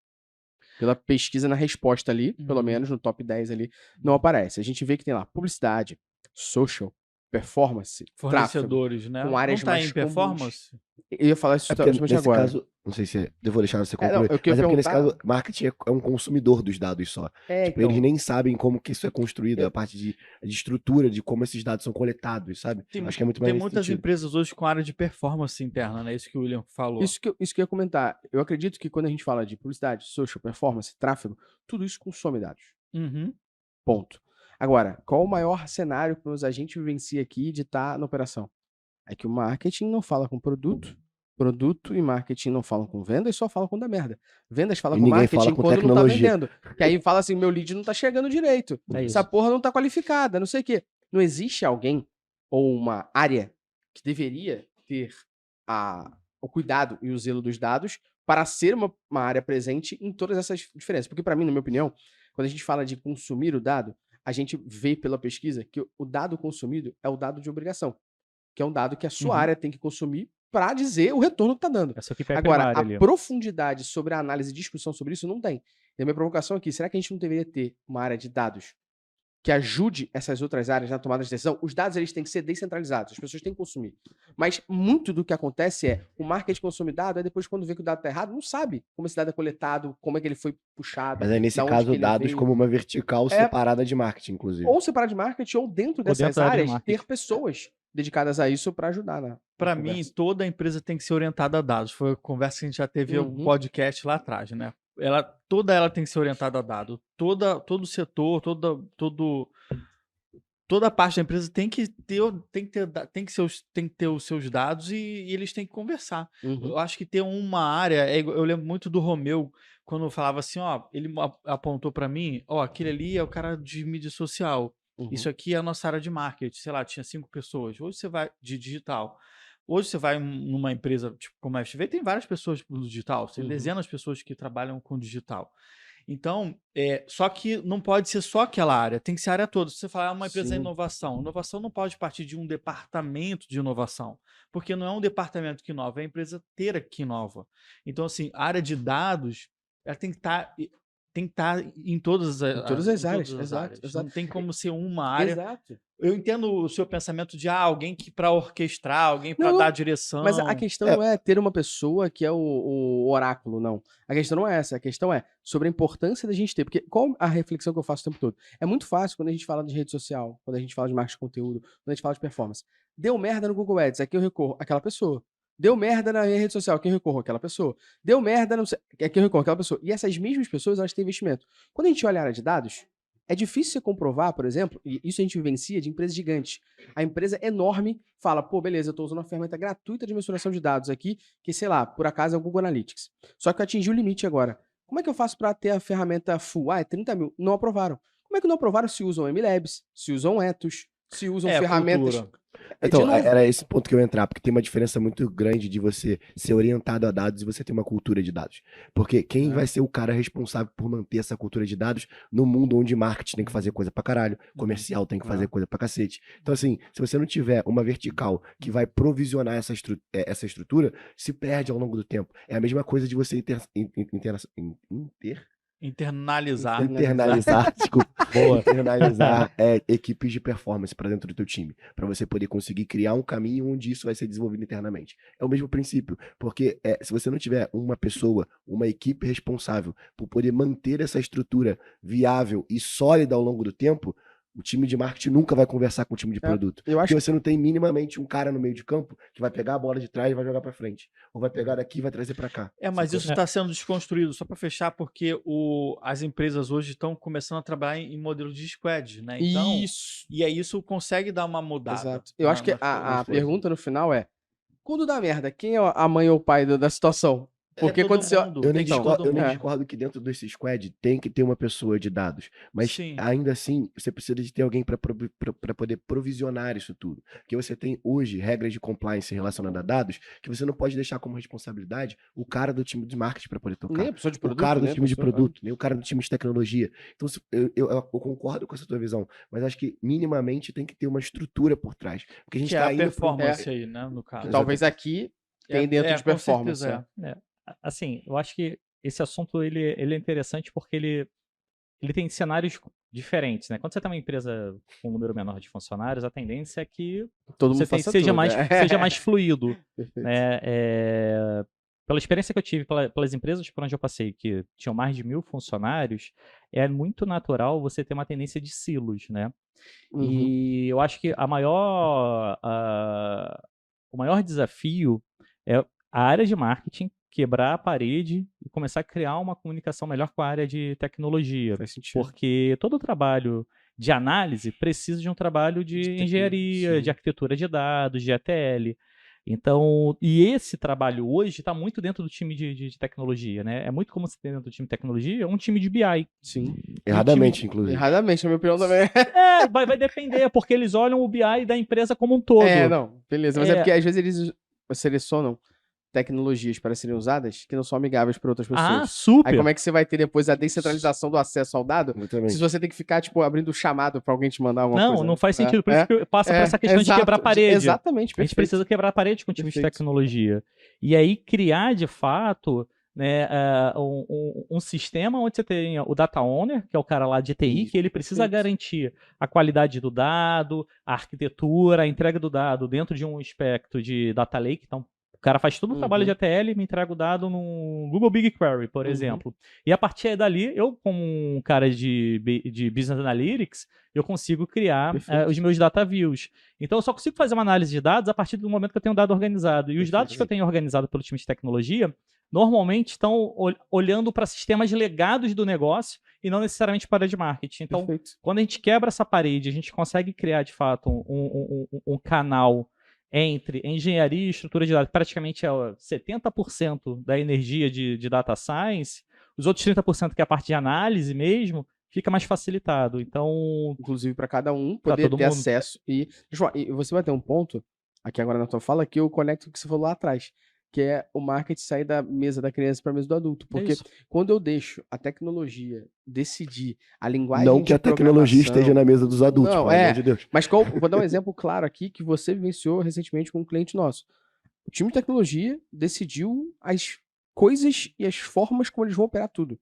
Pela pesquisa na resposta ali, pelo menos no top 10 ali, não aparece. A gente vê que tem lá publicidade, social, performance, tráfego, Fornecedores, né? com áreas não tá mais em performance? eu ia falar isso É porque justamente nesse agora. caso, não sei se eu vou deixar você não, concluir, eu queria mas é porque nesse perguntar- caso, marketing é um consumidor dos dados só. Tipo, então, eles nem sabem como que isso é construído, a parte de estrutura, de como esses dados são coletados, sabe? Acho que é muito mais Tem nesse muitas sentido. empresas hoje com área de performance interna, né? Isso que o William falou. isso que eu ia comentar. Eu acredito que quando a gente fala de publicidade, social, performance, tráfego, tudo isso consome dados. Uhum. Ponto. Agora, qual o maior cenário que os agentes vivenciam aqui de estar na operação? É que o marketing não fala com produto, produto e marketing não falam com vendas, só falam com da merda. Vendas fala E com ninguém marketing fala com quando não tá tecnologia. vendendo. Que aí fala assim, meu lead não tá chegando direito. É Essa isso. porra não tá qualificada, não sei o quê. Não existe alguém ou uma área que deveria ter o cuidado e o zelo dos dados para ser uma área presente em todas essas diferenças. Porque para mim, na minha opinião, quando a gente fala de consumir o dado, a gente vê pela pesquisa que o dado consumido é o dado de obrigação, que é um dado que a sua Uhum. área tem que consumir para dizer o retorno que tá dando. Essa aqui é Agora, primária a ali. profundidade sobre a análise e discussão sobre isso não tem. E a minha provocação aqui, será que a gente não deveria ter uma área de dados que ajude essas outras áreas na tomada de decisão? Os dados eles têm que ser descentralizados, as pessoas têm que consumir. Mas muito do que acontece é o marketing consome dado, aí depois quando vê que o dado está errado, não sabe como esse dado é coletado, como é que ele foi puxado. Mas aí, nesse da onde caso, que ele dados veio. como uma vertical separada de marketing, inclusive. Ou separar de marketing, ou dentro dentro dessas da área de áreas, marketing. ter pessoas dedicadas a isso para ajudar na Para na mim, conversa. toda empresa tem que ser orientada a dados. Foi a conversa que a gente já teve um Uhum. podcast lá atrás, né? Toda ela tem que ser orientada a dados. Todo setor, toda parte da empresa tem que ter os seus dados e eles têm que conversar. Uhum. Eu acho que ter uma área, eu lembro muito do Romeu, quando falava assim, ó, ele apontou para mim, ó, aquele ali é o cara de mídia social. Uhum. Isso aqui é a nossa área de marketing, sei lá, tinha 5 pessoas. Hoje você vai de digital. Hoje você vai numa empresa tipo como a FTV, tem várias pessoas no digital, tem Uhum. dezenas de pessoas que trabalham com digital. Então, só que não pode ser só aquela área, tem que ser a área toda. Se você falar uma empresa de Sim. inovação não pode partir de um departamento de inovação, porque não é um departamento que inova, é a empresa inteira que inova. Então, assim, a área de dados, ela tem que estar em todas as áreas, exato. Não tem como ser uma área. Exato. Eu entendo o seu pensamento de alguém que para orquestrar, alguém para Não, dar direção. Mas a questão não é ter uma pessoa que é o oráculo, não. A questão não é essa. A questão é sobre a importância da gente ter. Porque qual a reflexão que eu faço o tempo todo? É muito fácil quando a gente fala de rede social, quando a gente fala de marketing de conteúdo, quando a gente fala de performance. Deu merda no Google Ads, aqui eu recorro àquela pessoa. Deu merda na minha rede social, aqui eu recorro àquela pessoa. Deu merda, não sei, aqui eu recorro àquela pessoa. E essas mesmas pessoas, elas têm investimento. Quando a gente olha a área de dados, é difícil você comprovar, por exemplo, e isso a gente vivencia de empresas gigantes. A empresa enorme fala, pô, beleza, eu estou usando uma ferramenta gratuita de mensuração de dados aqui, que, sei lá, por acaso é o Google Analytics. Só que eu atingi o limite agora. Como é que eu faço para ter a ferramenta full? É 30 mil. Não aprovaram. Como é que não aprovaram se usam MLabs, se usam Ethos, se usam ferramentas... Cultura. Então, era esse ponto que eu ia entrar, porque tem uma diferença muito grande de você ser orientado a dados e você ter uma cultura de dados. Porque quem vai ser o cara responsável por manter essa cultura de dados no mundo onde marketing tem que fazer coisa pra caralho, comercial tem que fazer coisa pra cacete. Então, assim, se você não tiver uma vertical que vai provisionar essa estrutura, se perde ao longo do tempo. É a mesma coisa de você internalizar, desculpa, internalizar equipes de performance para dentro do teu time, para você poder conseguir criar um caminho onde isso vai ser desenvolvido internamente. É o mesmo princípio, porque se você não tiver uma pessoa, uma equipe responsável por poder manter essa estrutura viável e sólida ao longo do tempo, o time de marketing nunca vai conversar com o time de produto. Porque você não tem minimamente um cara no meio de campo que vai pegar a bola de trás e vai jogar pra frente. Ou vai pegar daqui e vai trazer pra cá. Mas isso está sendo desconstruído, só para fechar, porque as empresas hoje estão começando a trabalhar em modelos de squad, né? Então, isso. E aí isso consegue dar uma mudada. Exato. Eu acho que a pergunta no final é, quando dá merda, quem é a mãe ou o pai da situação? Porque todo quando você... mundo, Eu nem, tem que ser discordo, todo eu nem mundo. discordo que dentro desse squad tem que ter uma pessoa de dados. Mas Sim. ainda assim, você precisa de ter alguém para poder provisionar isso tudo. Porque você tem hoje regras de compliance relacionadas a dados que você não pode deixar como responsabilidade o cara do time de marketing para poder tocar. Nem a pessoa de O produto, cara do né? A time de pessoa- produto, nem o cara do time de tecnologia. Então, eu concordo com essa tua visão, mas acho que minimamente tem que ter uma estrutura por trás. Porque a gente Que é tá a indo pro- performance aí, né, no caso. Talvez aqui tem dentro de com performance. certeza Assim, eu acho que esse assunto ele é interessante porque ele tem cenários diferentes, né? Quando você tem uma empresa com um número menor de funcionários, a tendência é que Todo mundo você faça seja tudo, mais, né? seja mais fluido. Perfeito. Né? Pela experiência que eu tive pelas empresas por onde eu passei, que tinham mais de 1.000 funcionários, é muito natural você ter uma tendência de silos, né? Uhum. E eu acho que o maior desafio é a área de marketing quebrar a parede e começar a criar uma comunicação melhor com a área de tecnologia. Faz sentido. Porque todo o trabalho de análise precisa de um trabalho de De engenharia, sim. de arquitetura de dados, de ETL. Então, e esse trabalho hoje está muito dentro do time de tecnologia, né? É muito como se tem dentro do time de tecnologia um time de BI. Sim. Erradamente, inclusive. Erradamente, na minha opinião também. Vai depender, porque eles olham o BI da empresa como um todo. Não, beleza. Mas é É. porque às vezes eles selecionam tecnologias para serem usadas que não são amigáveis para outras pessoas. Ah, super! Aí como é que você vai ter depois a descentralização do acesso ao dado Exatamente. se você tem que ficar, tipo, abrindo chamado para alguém te mandar alguma coisa? Não faz sentido. Por isso que passa por essa questão de exato, quebrar a parede. Exatamente, A perfeito. gente precisa quebrar a parede com o time de Perfeito. tecnologia. E aí criar, de fato, né, um sistema onde você tenha o data owner, que é o cara lá de TI, Isso, que ele precisa perfeito. garantir a qualidade do dado, a arquitetura, a entrega do dado dentro de um espectro de data lake. Então, o cara faz todo o trabalho de ETL e me entrega o dado no Google BigQuery, por exemplo. E a partir dali, eu, como um cara de Business Analytics, eu consigo criar os meus data views. Então, eu só consigo fazer uma análise de dados a partir do momento que eu tenho um dado organizado. E os dados que eu tenho organizado pelo time de tecnologia, normalmente estão olhando para sistemas legados do negócio e não necessariamente para a área de marketing. Então, Perfeito. quando a gente quebra essa parede, a gente consegue criar, de fato, um canal entre engenharia e estrutura de dados, praticamente é 70% da energia de data science, os outros 30% que é a parte de análise mesmo, fica mais facilitado. Então, Inclusive para cada um Pra poder todo ter mundo. acesso. E você vai ter um ponto, aqui agora na tua fala, que eu conecto com o que você falou lá atrás, que é o marketing sair da mesa da criança para a mesa do adulto. Porque isso. quando eu deixo a tecnologia decidir a linguagem Não que de a tecnologia programação- esteja na mesa dos adultos, Não, pelo amor de Deus. Mas vou dar um exemplo claro aqui que você vivenciou recentemente com um cliente nosso. O time de tecnologia decidiu as coisas e as formas como eles vão operar tudo.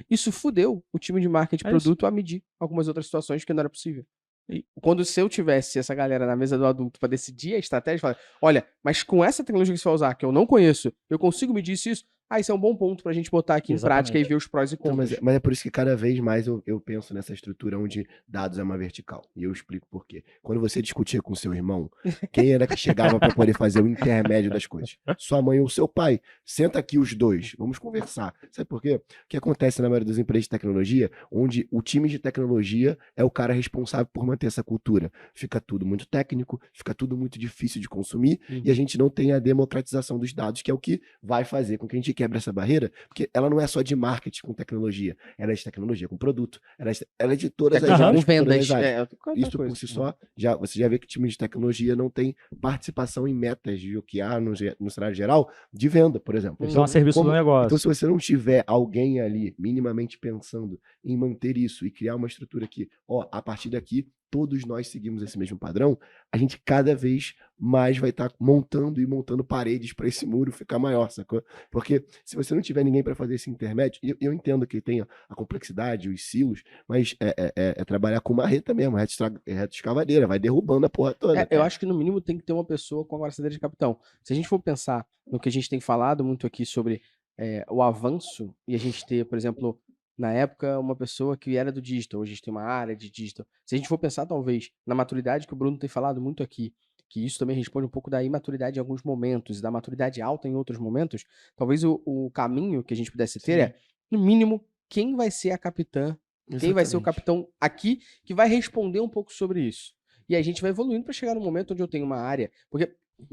Isso fudeu o time de marketing de É isso. produto a medir algumas outras situações que não era possível. E quando se eu tivesse essa galera na mesa do adulto para decidir a estratégia, falar, olha, mas com essa tecnologia que você vai usar, que eu não conheço, eu consigo medir isso? Isso é um bom ponto pra gente botar aqui em prática e ver os prós e Então, contras. mas é por isso que cada vez mais eu penso nessa estrutura onde dados é uma vertical. E eu explico por quê. Quando você discutia com seu irmão, quem era que chegava para poder fazer o intermédio das coisas? Sua mãe ou seu pai. Senta aqui os dois, vamos conversar. Sabe por quê? O que acontece na maioria das empresas de tecnologia, onde o time de tecnologia é o cara responsável por manter essa cultura. Fica tudo muito técnico, fica tudo muito difícil de consumir, e a gente não tem a democratização dos dados, que é o que vai fazer com que a gente quebre essa barreira, porque ela não é só de marketing com tecnologia, ela é de tecnologia com produto, ela é de todas as Tecnologia áreas. com vendas. todas as áreas. Outra Isso coisa. por si só, você já vê que time de tecnologia não tem participação em metas de OKR no cenário geral de venda, por exemplo. Então, a serviço do negócio. Então, se você não tiver alguém ali minimamente pensando em manter isso e criar uma estrutura que, a partir daqui, todos nós seguimos esse mesmo padrão, a gente cada vez mais vai estar montando paredes para esse muro ficar maior, sacou? Porque se você não tiver ninguém para fazer esse intermédio, eu entendo que tem a complexidade, os silos, mas é trabalhar com marreta mesmo, reta escavadeira, vai derrubando a porra toda. Eu acho que no mínimo tem que ter uma pessoa com a braçadeira de capitão. Se a gente for pensar no que a gente tem falado muito aqui sobre o avanço, e a gente ter, por exemplo, na época, uma pessoa que era do digital, hoje a gente tem uma área de digital. Se a gente for pensar, talvez, na maturidade que o Bruno tem falado muito aqui, que isso também responde um pouco da imaturidade em alguns momentos e da maturidade alta em outros momentos, talvez o caminho que a gente pudesse ter é, no mínimo, quem vai ser a capitã, quem vai ser o capitão aqui que vai responder um pouco sobre isso. E aí a gente vai evoluindo para chegar no momento onde eu tenho uma área, porque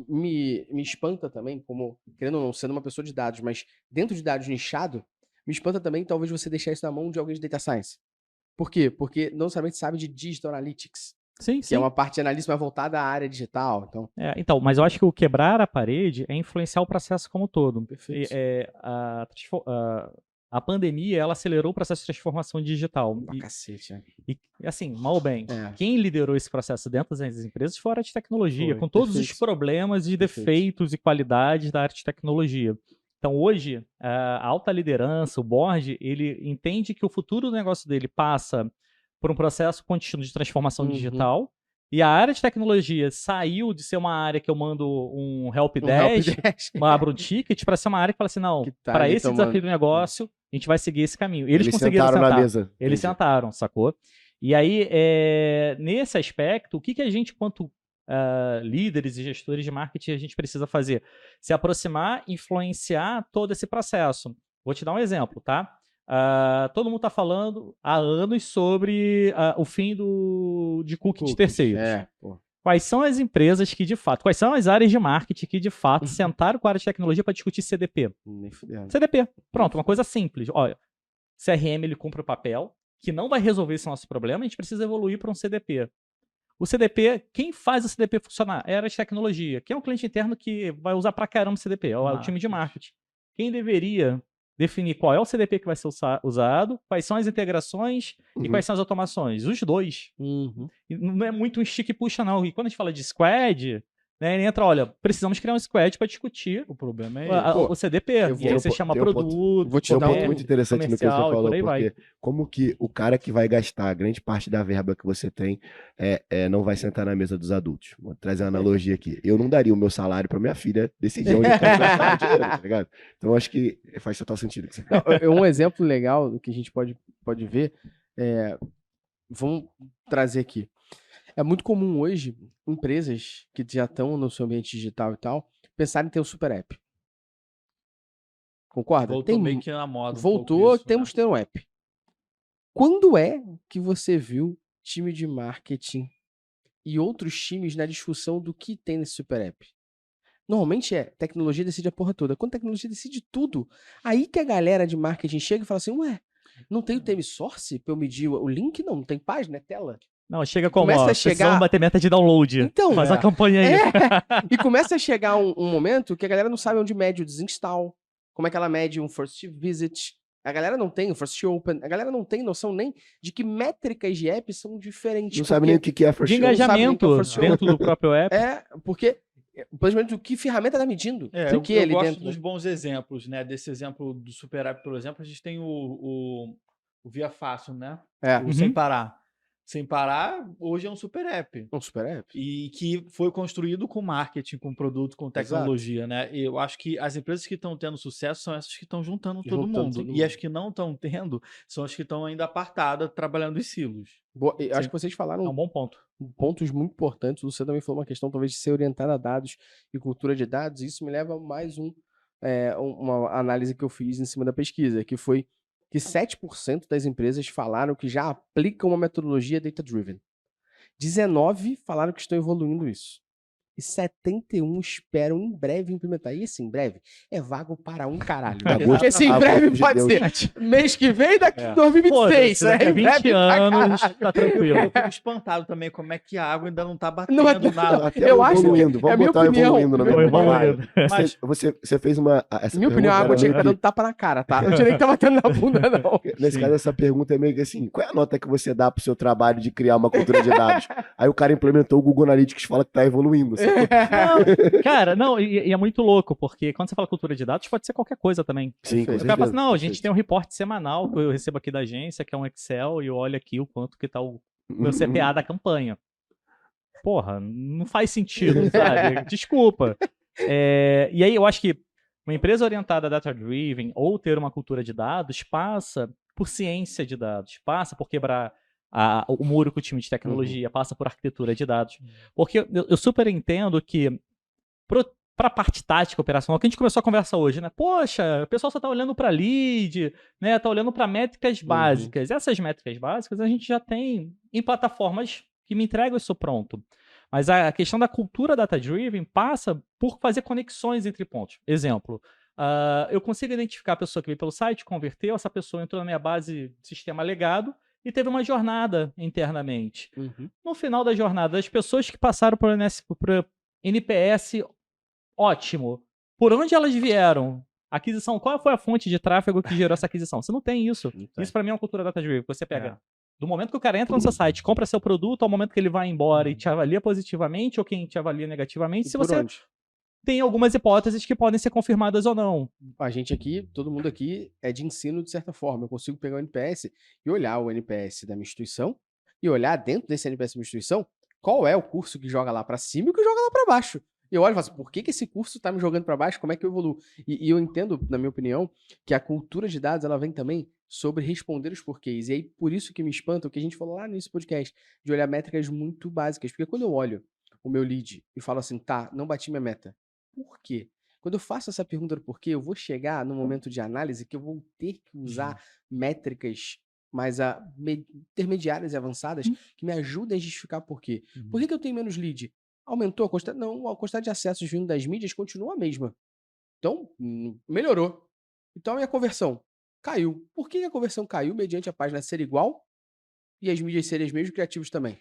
me espanta também, como, querendo ou não, sendo uma pessoa de dados, mas dentro de dados nichado, me espanta também talvez você deixar isso na mão de alguém de Data Science. Por quê? Porque não somente sabe de Digital Analytics, Sim, que é uma parte de análise mais voltada à área digital. Então, Então, mas eu acho que o quebrar a parede é influenciar o processo como um todo. perfeito. A pandemia, ela acelerou o processo de transformação digital. Pra cacete, né? E, assim, mal ou bem, É. quem liderou esse processo dentro das empresas foi a área de tecnologia, Foi, com todos os perfeito. problemas e Perfeito. defeitos e qualidades da área de tecnologia. Então, hoje, a alta liderança, o board, ele entende que o futuro do negócio dele passa por um processo contínuo de transformação Uhum. digital, e a área de tecnologia saiu de ser uma área que eu mando um help Um help desk, desk. abro um ticket, para ser uma área que fala assim, não, Que tá para ali esse tomando- desafio do negócio, a gente vai seguir esse caminho. Eles conseguiram sentaram na sentar. mesa. Eles Entendi. sentaram, sacou? E aí, nesse aspecto, o que a gente, quanto líderes e gestores de marketing, a gente precisa fazer? Se aproximar, influenciar todo esse processo. Vou te dar um exemplo, tá? Todo mundo está falando há anos sobre o fim de cookie de terceiros. Pô. Quais são as empresas que, de fato, quais são as áreas de marketing que, de fato, sentaram com a área de tecnologia para discutir CDP? Nem fudendo. CDP. Pronto, uma coisa simples. Olha, CRM ele cumpre o papel, que não vai resolver esse nosso problema, a gente precisa evoluir para um CDP. O CDP, quem faz o CDP funcionar? É a área de tecnologia. Quem é um cliente interno que vai usar pra caramba o CDP? É o time de marketing. Quem deveria definir qual é o CDP que vai ser usado, quais são as integrações e quais são as automações? Os dois. Uhum. E não é muito um estica e puxa, não. E quando a gente fala de squad, né, ele entra, olha, precisamos criar um squad para discutir O problema é o CDP. eu E aí vou- você chama tem um ponto- produto, vou te Tem um dar ponto um muito interessante no que você comercial e falou, por aí vai. porque como que o cara que vai gastar grande parte da verba que você tem não vai sentar na mesa dos adultos? Vou trazer uma analogia aqui. Eu não daria o meu salário para minha filha decidir onde eu quero gastar o dinheiro, tá ligado? Então eu acho que faz total sentido. Que você... Um exemplo legal do que a gente pode ver vamos trazer aqui. É muito comum hoje empresas que já estão no seu ambiente digital e tal pensarem em ter um super app. Concorda? Voltou meio que na moda. Voltou, temos que ter um app. Quando é que você viu time de marketing e outros times na discussão do que tem nesse super app? Normalmente tecnologia decide a porra toda. Quando a tecnologia decide tudo, aí que a galera de marketing chega e fala assim, ué, não tem o time source pra eu medir o link? Não tem página, é tela. Não, chega como, Começa a precisamos chegar- bater meta de download. Então, Faz a campanha aí. E começa a chegar um momento que a galera não sabe onde mede o desinstall, como é que ela mede um first visit. A galera não tem o first open, a galera não tem noção nem de que métricas de app são diferentes. Não sabe nem o que é first De show. não sabe nem o que é engajamento first dentro do próprio app. Porque, principalmente, o que ferramenta tá medindo. Eu o que ali gosto dentro. dos bons exemplos, né? Desse exemplo do Super App, por exemplo, a gente tem o Via Fácil, né? O Sem Parar. Sem Parar, hoje é um super app. Um super app. E que foi construído com marketing, com produto, com tecnologia, né? E eu acho que as empresas que estão tendo sucesso são essas que estão juntando todo mundo. E as que não estão tendo são as que estão ainda apartadas, trabalhando em silos. Eu acho que vocês É falaram um bom ponto. pontos muito importantes. Você também falou uma questão, talvez, de ser orientado a dados e cultura de dados. Isso me leva a mais uma análise que eu fiz em cima da pesquisa, que foi que 7% das empresas falaram que já aplicam uma metodologia data-driven. 19 falaram que estão evoluindo isso. E 71 esperam em breve implementar. E assim, em breve é vago para um caralho. Porque assim, em breve pode ser mês que vem, daqui 2026. Pô, daqui a 20 anos, tá tranquilo. Eu fico espantado também como é que a água ainda não tá batendo Não, na... Até eu acho evoluindo. que é a Vamos minha botar opinião. evoluindo na Minha mesma opinião. palavra. Mas- Você fez uma... essa Minha opinião, a água pergunta tinha que estar era dando tapa na cara, tá? Não tinha nem que estar batendo na bunda, não. Nesse caso, essa pergunta é meio que assim: qual é a nota que você dá pro seu trabalho de criar uma cultura de dados? Aí o cara implementou o Google Analytics e fala que tá evoluindo. Assim. Cara, não, e é muito louco, porque quando você fala cultura de dados, pode ser qualquer coisa também. Sim, com O cara fala certeza. assim, não, a gente tem um report semanal que eu recebo aqui da agência, que é um Excel, e eu olho aqui o quanto que tá o meu CPA da campanha. Porra, não faz sentido, sabe? Desculpa. E aí eu acho que uma empresa orientada a data-driven ou ter uma cultura de dados passa por ciência de dados, passa por quebrar o muro com o time de tecnologia, passa por arquitetura de dados. Porque eu super entendo que para a parte tática operacional, que a gente começou a conversa hoje, né? Poxa, o pessoal só está olhando para lead, né? Tá olhando para métricas básicas. Essas métricas básicas a gente já tem em plataformas que me entregam isso pronto. Mas a questão da cultura data-driven passa por fazer conexões entre pontos. Exemplo, eu consigo identificar a pessoa que veio pelo site, converteu, essa pessoa entrou na minha base de sistema legado e teve uma jornada internamente. No final da jornada, as pessoas que passaram por NPS, ótimo. Por onde elas vieram? Aquisição, qual foi a fonte de tráfego que gerou essa aquisição? Você não tem isso. Isso para mim é uma cultura data-driven. Você pega do momento que o cara entra no seu site, compra seu produto, ao momento que ele vai embora e te avalia positivamente ou quem te avalia negativamente, se você tem algumas hipóteses que podem ser confirmadas ou não. A gente aqui, todo mundo aqui é de ensino de certa forma. Eu consigo pegar o NPS e olhar o NPS da minha instituição e olhar dentro desse NPS da minha instituição qual é o curso que joga lá para cima e o que joga lá para baixo. E eu olho e falo assim, por que esse curso tá me jogando para baixo? Como é que eu evoluo? E eu entendo, na minha opinião, que a cultura de dados ela vem também sobre responder os porquês. E aí, por isso que me espanta o que a gente falou lá nesse podcast, de olhar métricas muito básicas. Porque quando eu olho o meu lead e falo assim, tá, não bati minha meta. Por quê? Quando eu faço essa pergunta do porquê, eu vou chegar no momento de análise que eu vou ter que usar métricas mais intermediárias e avançadas que me ajudem a justificar por quê. Por que eu tenho menos lead? Aumentou a quantidade? Não, a quantidade de acessos vindo das mídias continua a mesma. Então, melhorou. Então, a minha conversão caiu. Por que a conversão caiu mediante a página ser igual e as mídias serem as mesmas criativos também?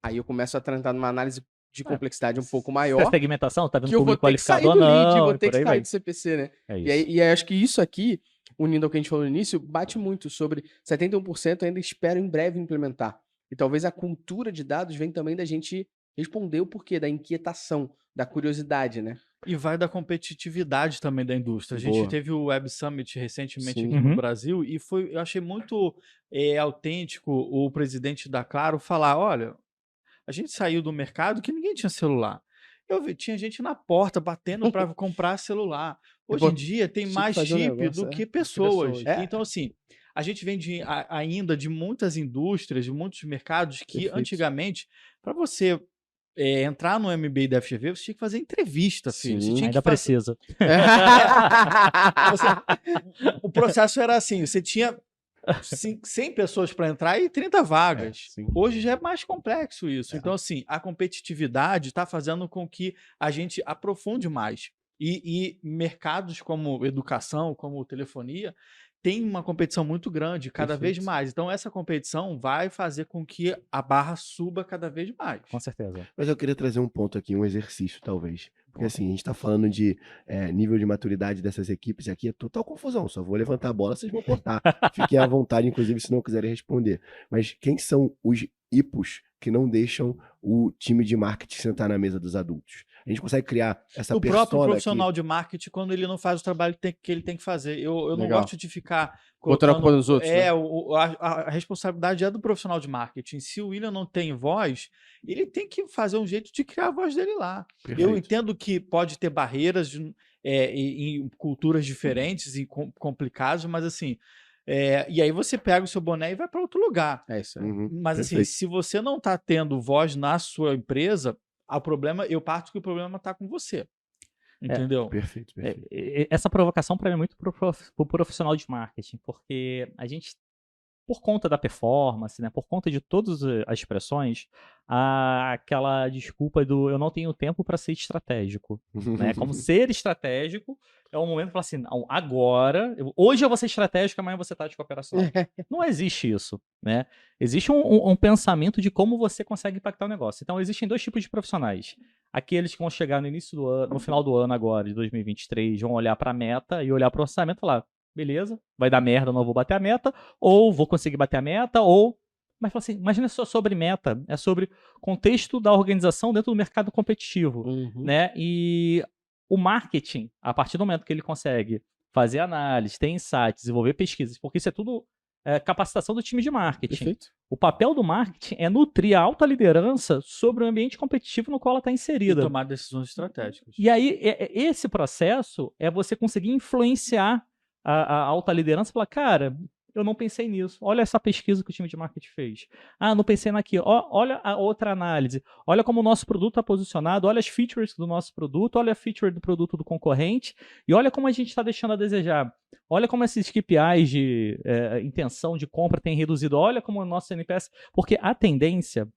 Aí eu começo a entrar numa análise de complexidade um pouco maior. Essa segmentação, tá vendo que eu vou ter que sair qualificado ou do não, lead, vou ter por que aí sair vai. do CPC, né? É E aí acho que isso aqui, unindo ao que a gente falou no início, bate muito sobre 71% ainda espero em breve implementar. E talvez a cultura de dados vem também da gente responder o porquê, da inquietação, da curiosidade, né? E vai da competitividade também da indústria. A gente Boa. teve o Web Summit recentemente Sim. aqui no Brasil e eu achei muito autêntico o presidente da Claro falar, olha, a gente saiu do mercado que ninguém tinha celular. Tinha gente na porta batendo para comprar celular. Hoje em dia tem mais chip do que pessoas. Então, assim, a gente vem ainda de muitas indústrias, de muitos mercados que antigamente, para você entrar no MBA da FGV, você tinha que fazer entrevista, filho. Você tinha Ainda que precisa. O processo era assim, você tinha 100 pessoas para entrar e 30 vagas. Hoje já é mais complexo isso. Então, assim, a competitividade está fazendo com que a gente aprofunde mais. E mercados como educação, como telefonia, tem uma competição muito grande, cada vez mais. Então, essa competição vai fazer com que a barra suba cada vez mais. Com certeza. Mas eu queria trazer um ponto aqui, um exercício, talvez. Porque assim, a gente tá falando de nível de maturidade dessas equipes, e aqui é total confusão. Só vou levantar a bola, vocês vão cortar. Fiquem à vontade, inclusive, se não quiserem responder. Mas quem são os hipos que não deixam o time de marketing sentar na mesa dos adultos? A gente consegue criar essa O persona próprio profissional aqui. de marketing, quando ele não faz o trabalho que ele tem que fazer. Eu não Legal. gosto de ficar Botando a culpa nos outros, né? a responsabilidade é do profissional de marketing. Se o William não tem voz, ele tem que fazer um jeito de criar a voz dele lá. Perfeito. Eu entendo que pode ter barreiras em culturas diferentes e complicados, mas assim... e aí você pega o seu boné e vai para outro lugar. É isso aí. Mas assim, se você não está tendo voz na sua empresa, eu parto que o problema está com você. Entendeu? Perfeito. Essa provocação para mim é muito pro profissional de marketing, porque a gente, por conta da performance, né, por conta de todas as expressões, aquela desculpa do eu não tenho tempo para ser estratégico. Né? Como ser estratégico é um momento de falar assim, não, agora, hoje eu vou ser estratégico, amanhã você tático operacional. Não existe isso, né? Existe um pensamento de como você consegue impactar o negócio. Então, existem dois tipos de profissionais. Aqueles que vão chegar no início do ano, no final do ano agora, de 2023, vão olhar para a meta e olhar para o orçamento e falar, beleza, vai dar merda, não vou bater a meta, ou vou conseguir bater a meta, ou... Mas fala assim, imagina só sobre meta, é sobre contexto da organização dentro do mercado competitivo, né? E o marketing, a partir do momento que ele consegue fazer análise, ter insights, desenvolver pesquisas, porque isso é tudo capacitação do time de marketing. Perfeito. O papel do marketing é nutrir a alta liderança sobre o ambiente competitivo no qual ela está inserida. E tomar decisões estratégicas. E aí, esse processo é você conseguir influenciar a alta liderança e falar, cara, eu não pensei nisso. Olha essa pesquisa que o time de marketing fez. Ah, não pensei naquilo. Olha a outra análise. Olha como o nosso produto está posicionado. Olha as features do nosso produto. Olha a feature do produto do concorrente. E olha como a gente está deixando a desejar. Olha como esses KPIs de intenção de compra têm reduzido. Olha como o nosso NPS... Porque a tendência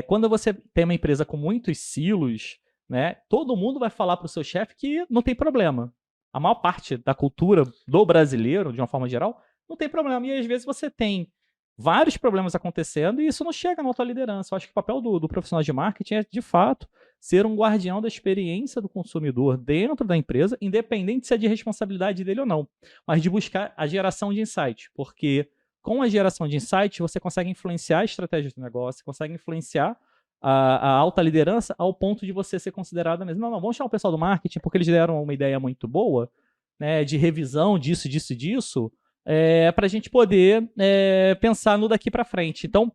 quando você tem uma empresa com muitos silos, né, todo mundo vai falar para o seu chefe que não tem problema. A maior parte da cultura do brasileiro, de uma forma geral, não tem problema. E às vezes você tem vários problemas acontecendo e isso não chega na tua liderança. Eu acho que o papel do profissional de marketing é, de fato, ser um guardião da experiência do consumidor dentro da empresa, independente se é de responsabilidade dele ou não, mas de buscar a geração de insight, porque com a geração de insight você consegue influenciar a estratégia do negócio, consegue influenciar a alta liderança ao ponto de você ser considerado mesmo. Não, vamos chamar o pessoal do marketing porque eles deram uma ideia muito boa, né, de revisão disso, para a gente poder pensar no daqui para frente. Então,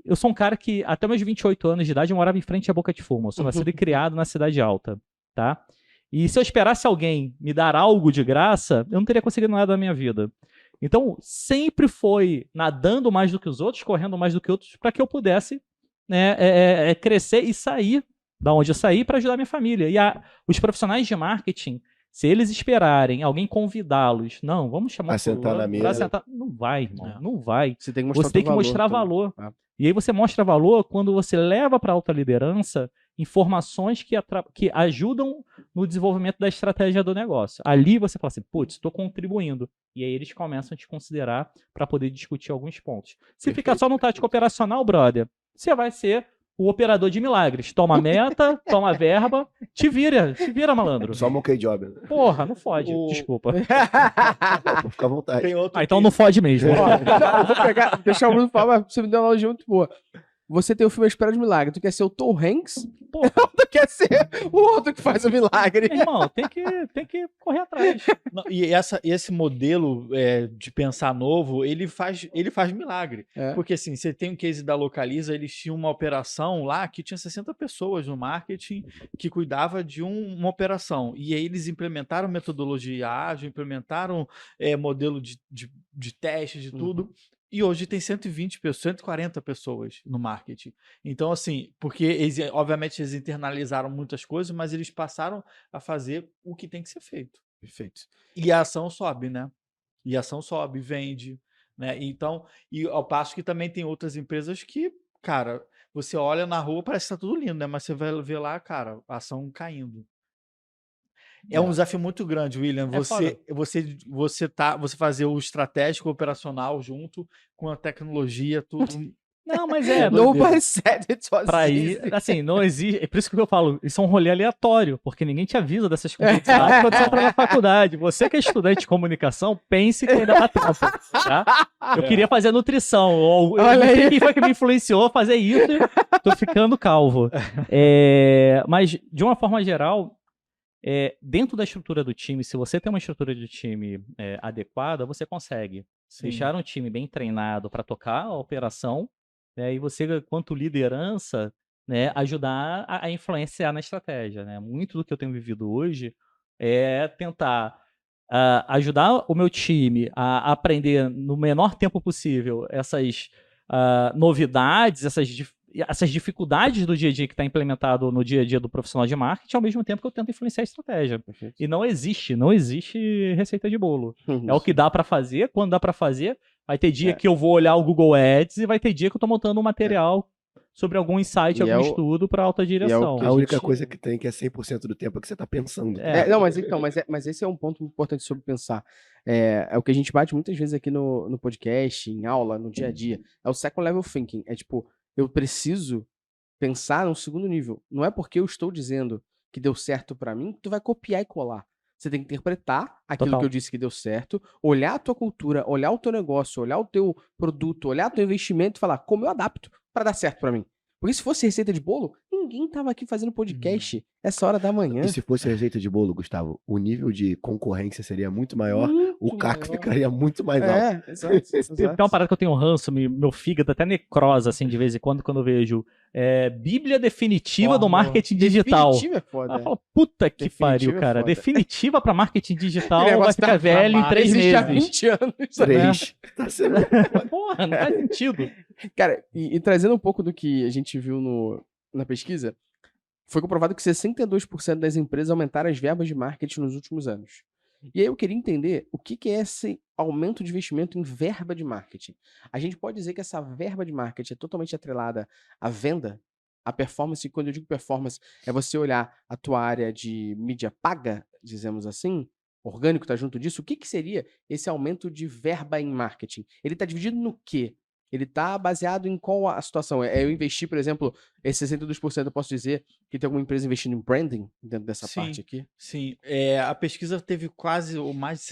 eu sou um cara que, até meus 28 anos de idade, eu morava em frente à Boca de Fumo. Eu sou nascido e criado na Cidade Alta, tá? E se eu esperasse alguém me dar algo de graça, eu não teria conseguido nada na minha vida. Então, sempre foi nadando mais do que os outros, correndo mais do que outros, para que eu pudesse, né, crescer e sair da onde eu saí para ajudar minha família. E os profissionais de marketing, se eles esperarem alguém convidá-los, não, vamos chamar o sentar na mesa. sentar, não vai, irmão, não vai. Você tem que mostrar, você tem que mostrar valor. E aí você mostra valor quando você leva para a alta liderança informações que ajudam no desenvolvimento da estratégia do negócio. Ali você fala assim, putz, estou contribuindo. E aí eles começam a te considerar para poder discutir alguns pontos. Se ficar só no tático operacional, brother, você vai ser o operador de milagres. Toma meta, toma verba, te vira, malandro. Só monkey job. Né? Porra, não fode, desculpa. Vou ficar à vontade. Então não fode mesmo. Não, eu vou pegar, deixar o Bruno falar, mas você me deu uma analogia muito boa. Você tem o filme A Espera de Milagre. Tu quer ser o Tom Hanks? Porra. Tu quer ser o outro que faz o milagre? Irmão, tem que correr atrás. Não, e esse modelo de pensar novo, ele faz milagre. Porque assim, você tem o case da Localiza, eles tinham uma operação lá que tinha 60 pessoas no marketing que cuidava de uma operação. E aí eles implementaram metodologia ágil, implementaram modelo de teste, de tudo. E hoje tem 120 pessoas, 140 pessoas no marketing. Então, assim, porque eles, obviamente, eles internalizaram muitas coisas, mas eles passaram a fazer o que tem que ser feito. Perfeito. E a ação sobe, né? E a ação sobe, vende, né? Então, e ao passo que também tem outras empresas que, cara, você olha na rua, parece que tá tudo lindo, né? Mas você vai ver lá, cara, a ação caindo. É um desafio muito grande, William. Você fazer o estratégico operacional junto com a tecnologia, tudo. Não, mas Nobody said it was pra ir, assim, não existe. É por isso que eu falo, isso é um rolê aleatório, porque ninguém te avisa dessas complexidades quando você entra na faculdade. Você que é estudante de comunicação, pense que ainda dá tempo, tá? Eu queria fazer nutrição, ou eu não sei quem foi que me influenciou a fazer isso, tô ficando calvo. Mas, de uma forma geral, dentro da estrutura do time, se você tem uma estrutura de time adequada, você consegue deixar um time bem treinado para tocar a operação, né, e você, quanto liderança, né, ajudar a influenciar na estratégia. Né? Muito do que eu tenho vivido hoje é tentar ajudar o meu time a aprender no menor tempo possível essas novidades, essas dificuldades do dia a dia que está implementado no dia a dia do profissional de marketing, ao mesmo tempo que eu tento influenciar a estratégia. Perfeito. E não existe receita de bolo. É o que dá para fazer, quando dá para fazer. Vai ter dia que eu vou olhar o Google Ads e vai ter dia que eu estou montando um material sobre algum insight, algum estudo para alta direção. A única coisa que tem que é 100% do tempo é que você está pensando. Não, mas esse é um ponto importante sobre pensar. É o que a gente bate muitas vezes aqui no podcast, em aula, no dia a dia. É o second level thinking. É tipo, eu preciso pensar num segundo nível. Não é porque eu estou dizendo que deu certo para mim que tu vai copiar e colar. Você tem que interpretar aquilo que eu disse que deu certo, olhar a tua cultura, olhar o teu negócio, olhar o teu produto, olhar o teu investimento e falar como eu adapto para dar certo para mim. Porque se fosse receita de bolo, ninguém tava aqui fazendo podcast essa hora da manhã. E se fosse receita de bolo, Gustavo, o nível de concorrência seria muito maior, o CAC ficaria muito mais alto. Exato. Tem uma parada que eu tenho ranço, meu fígado até necrosa, assim, de vez em quando eu vejo Bíblia Definitiva do Marketing Digital. Definitiva é foda. Ela fala, puta que pariu, cara. Definitiva pra marketing digital vai ficar velho em 3 meses. Há 20 anos. 3. Tá sendo... Porra, não faz sentido. Cara, e trazendo um pouco do que a gente viu na pesquisa, foi comprovado que 62% das empresas aumentaram as verbas de marketing nos últimos anos. E aí eu queria entender o que que é esse aumento de investimento em verba de marketing. A gente pode dizer que essa verba de marketing é totalmente atrelada à venda? A performance, quando eu digo performance, é você olhar a tua área de mídia paga, dizemos assim, orgânico tá junto disso. O que que seria esse aumento de verba em marketing? Ele está dividido no quê? Ele está baseado em qual a situação? É eu investir, por exemplo, esses 62%, eu posso dizer que tem alguma empresa investindo em branding dentro dessa parte Sim, aqui? sim. A pesquisa teve quase ou mais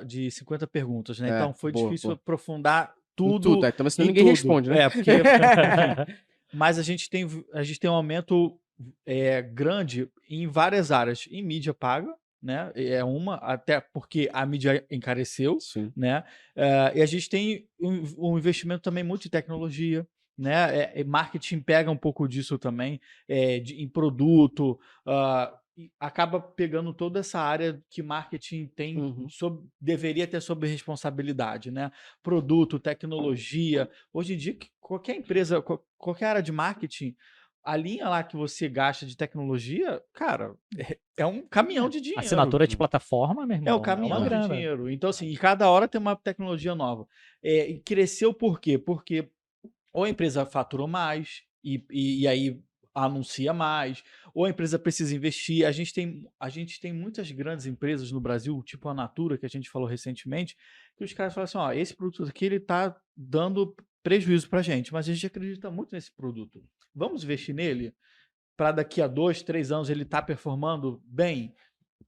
de 50 perguntas, né? É, Então foi boa, difícil boa. aprofundar Em tudo tudo, então senão em ninguém tudo. responde, né? Porque, enfim. Mas a gente tem um aumento grande em várias áreas. Em mídia paga, né? É uma, até porque a mídia encareceu, Sim. né? E a gente tem um investimento também muito em tecnologia, né? Marketing pega um pouco disso também, em produto, e acaba pegando toda essa área que marketing tem Uhum. deveria ter sob responsabilidade, né? Produto, tecnologia. Hoje em dia, qualquer empresa, qualquer área de marketing, a linha lá que você gasta de tecnologia, cara, é um caminhão de dinheiro. Assinatura de plataforma, meu É o irmão, é uma caminhão de grana. dinheiro. Então, assim, e cada hora tem uma tecnologia nova. E cresceu por quê? Porque ou a empresa faturou mais e aí anuncia mais, ou a empresa precisa investir. A gente tem muitas grandes empresas no Brasil, tipo a Natura, que a gente falou recentemente, que os caras falam assim, ó, esse produto aqui ele tá dando prejuízo pra gente, mas a gente acredita muito nesse produto. Vamos investir nele para daqui a 2, 3 anos ele tá performando bem?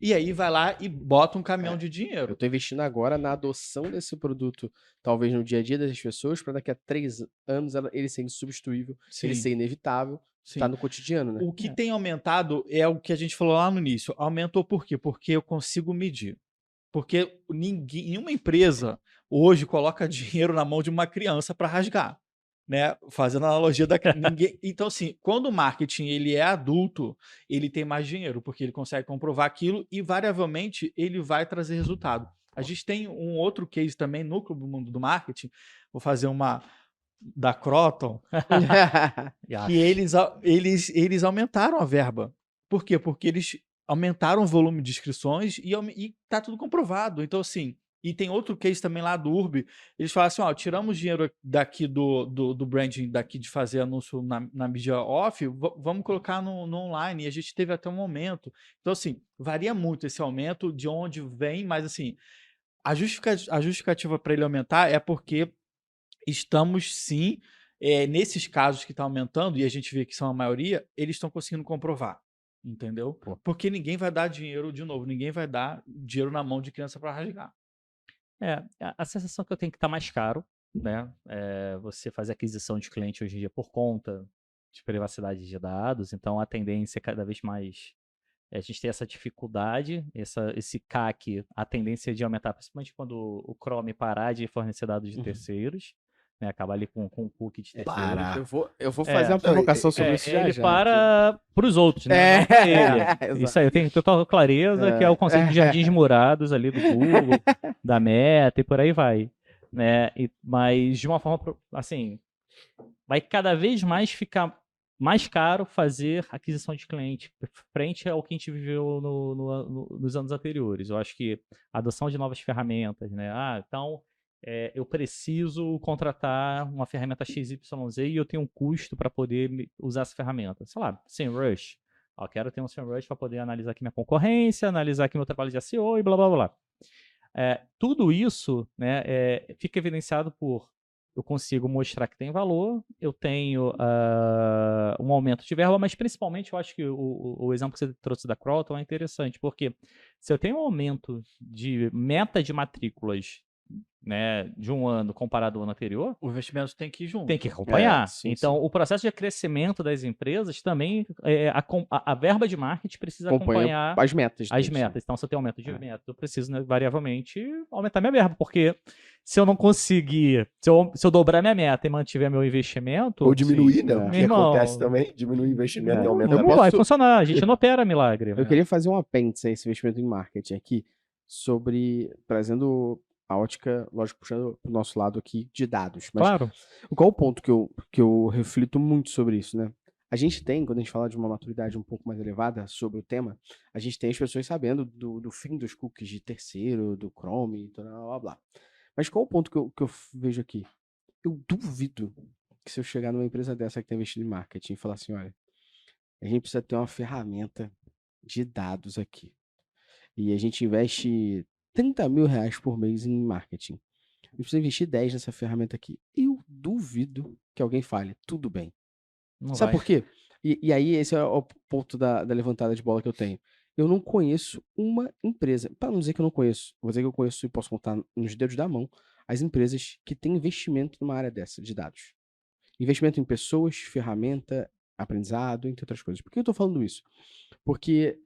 E aí vai lá e bota um caminhão de Eu dinheiro. tô investindo agora na adoção desse produto, talvez no dia a dia das pessoas, para daqui a 3 anos ele ser insubstituível, ele ser Sim, inevitável, tá sim. no cotidiano, né? O que tem aumentado é o que a gente falou lá no início. Aumentou por quê? Porque eu consigo medir. Porque nenhuma empresa hoje coloca dinheiro na mão de uma criança para rasgar, né? Fazendo a analogia da ninguém. Então, assim, quando o marketing ele é adulto, ele tem mais dinheiro, porque ele consegue comprovar aquilo e variavelmente ele vai trazer resultado. A gente tem um outro case também no Clube do Mundo do Marketing. Vou fazer uma da Croton, que eles aumentaram a verba. Por quê? Porque eles aumentaram o volume de inscrições e tá tudo comprovado. Então, assim, e tem outro case também lá do Urb, eles falam assim, ó, tiramos dinheiro daqui do branding, daqui de fazer anúncio na mídia off, vamos colocar no online, e a gente teve até um aumento. Então, assim, varia muito esse aumento, de onde vem, mas, assim, a justificativa para ele aumentar é porque estamos sim, nesses casos que está aumentando, e a gente vê que são a maioria, eles estão conseguindo comprovar, entendeu? Pô. Porque ninguém vai dar dinheiro, de novo, ninguém vai dar dinheiro na mão de criança para rasgar. A sensação que eu tenho que tá mais caro, né? Você fazer aquisição de cliente hoje em dia por conta de privacidade de dados, então a tendência é cada vez mais a gente tem essa dificuldade, esse CAC, a tendência de aumentar, principalmente quando o Chrome parar de fornecer dados de terceiros, né? Acabar ali com o cookie de terceiros. Parar. Eu vou fazer uma Não, provocação sobre isso já Ele já. para pros outros, né? Não pra ele. Exato. Isso aí, eu tenho total clareza que é o conceito de jardins morados ali do Google, da Meta e por aí vai. Né? Mas de uma forma, assim, vai cada vez mais ficar mais caro fazer aquisição de cliente frente ao que a gente viveu nos anos anteriores. Eu acho que a adoção de novas ferramentas, né? Então eu preciso contratar uma ferramenta XYZ e eu tenho um custo para poder usar essa ferramenta. Sei lá, SEMrush. Eu quero ter um SEMrush para poder analisar aqui minha concorrência, analisar aqui meu trabalho de SEO e blá blá blá. Tudo isso, né, fica evidenciado por eu consigo mostrar que tem valor, eu tenho um aumento de verba, mas principalmente eu acho que o exemplo que você trouxe da Croton é interessante, porque se eu tenho um aumento de meta de matrículas, né, de um ano comparado ao ano anterior, O investimento tem que ir junto. tem que acompanhar. Sim, então, sim. o processo de crescimento das empresas também, a verba de marketing precisa Acompanha acompanhar as metas. as deles, metas. Então, se eu tenho aumento de meta, eu preciso, né, variavelmente aumentar minha verba, porque se eu não conseguir, se eu dobrar minha meta e mantiver meu investimento, Ou diminuir, né? É. O Meu que irmão, acontece também, diminuir o investimento e não, aumentar a não meta. vai funcionar. A gente não opera milagre. Eu queria fazer um apêndice a esse investimento em marketing aqui, trazendo a ótica, lógico, puxando pro nosso lado aqui de dados. Mas Claro. qual o ponto que eu reflito muito sobre isso, né? A gente tem, quando a gente fala de uma maturidade um pouco mais elevada sobre o tema, a gente tem as pessoas sabendo do fim dos cookies de terceiro, do Chrome, e blá, blá, blá. Mas qual o ponto que eu vejo aqui? Eu duvido que se eu chegar numa empresa dessa que tem investido em marketing e falar assim, olha, a gente precisa ter uma ferramenta de dados aqui. E a gente investe 30 mil reais por mês em marketing. A gente precisa investir 10 nessa ferramenta aqui. Eu duvido que alguém fale, tudo bem. Não Sabe vai. por quê? E aí, esse é o ponto da levantada de bola que eu tenho. Eu não conheço uma empresa, para não dizer que eu não conheço, vou dizer que eu conheço e posso contar nos dedos da mão, as empresas que têm investimento numa área dessa, de dados. Investimento em pessoas, ferramenta, aprendizado, entre outras coisas. Por que eu tô falando isso? Porque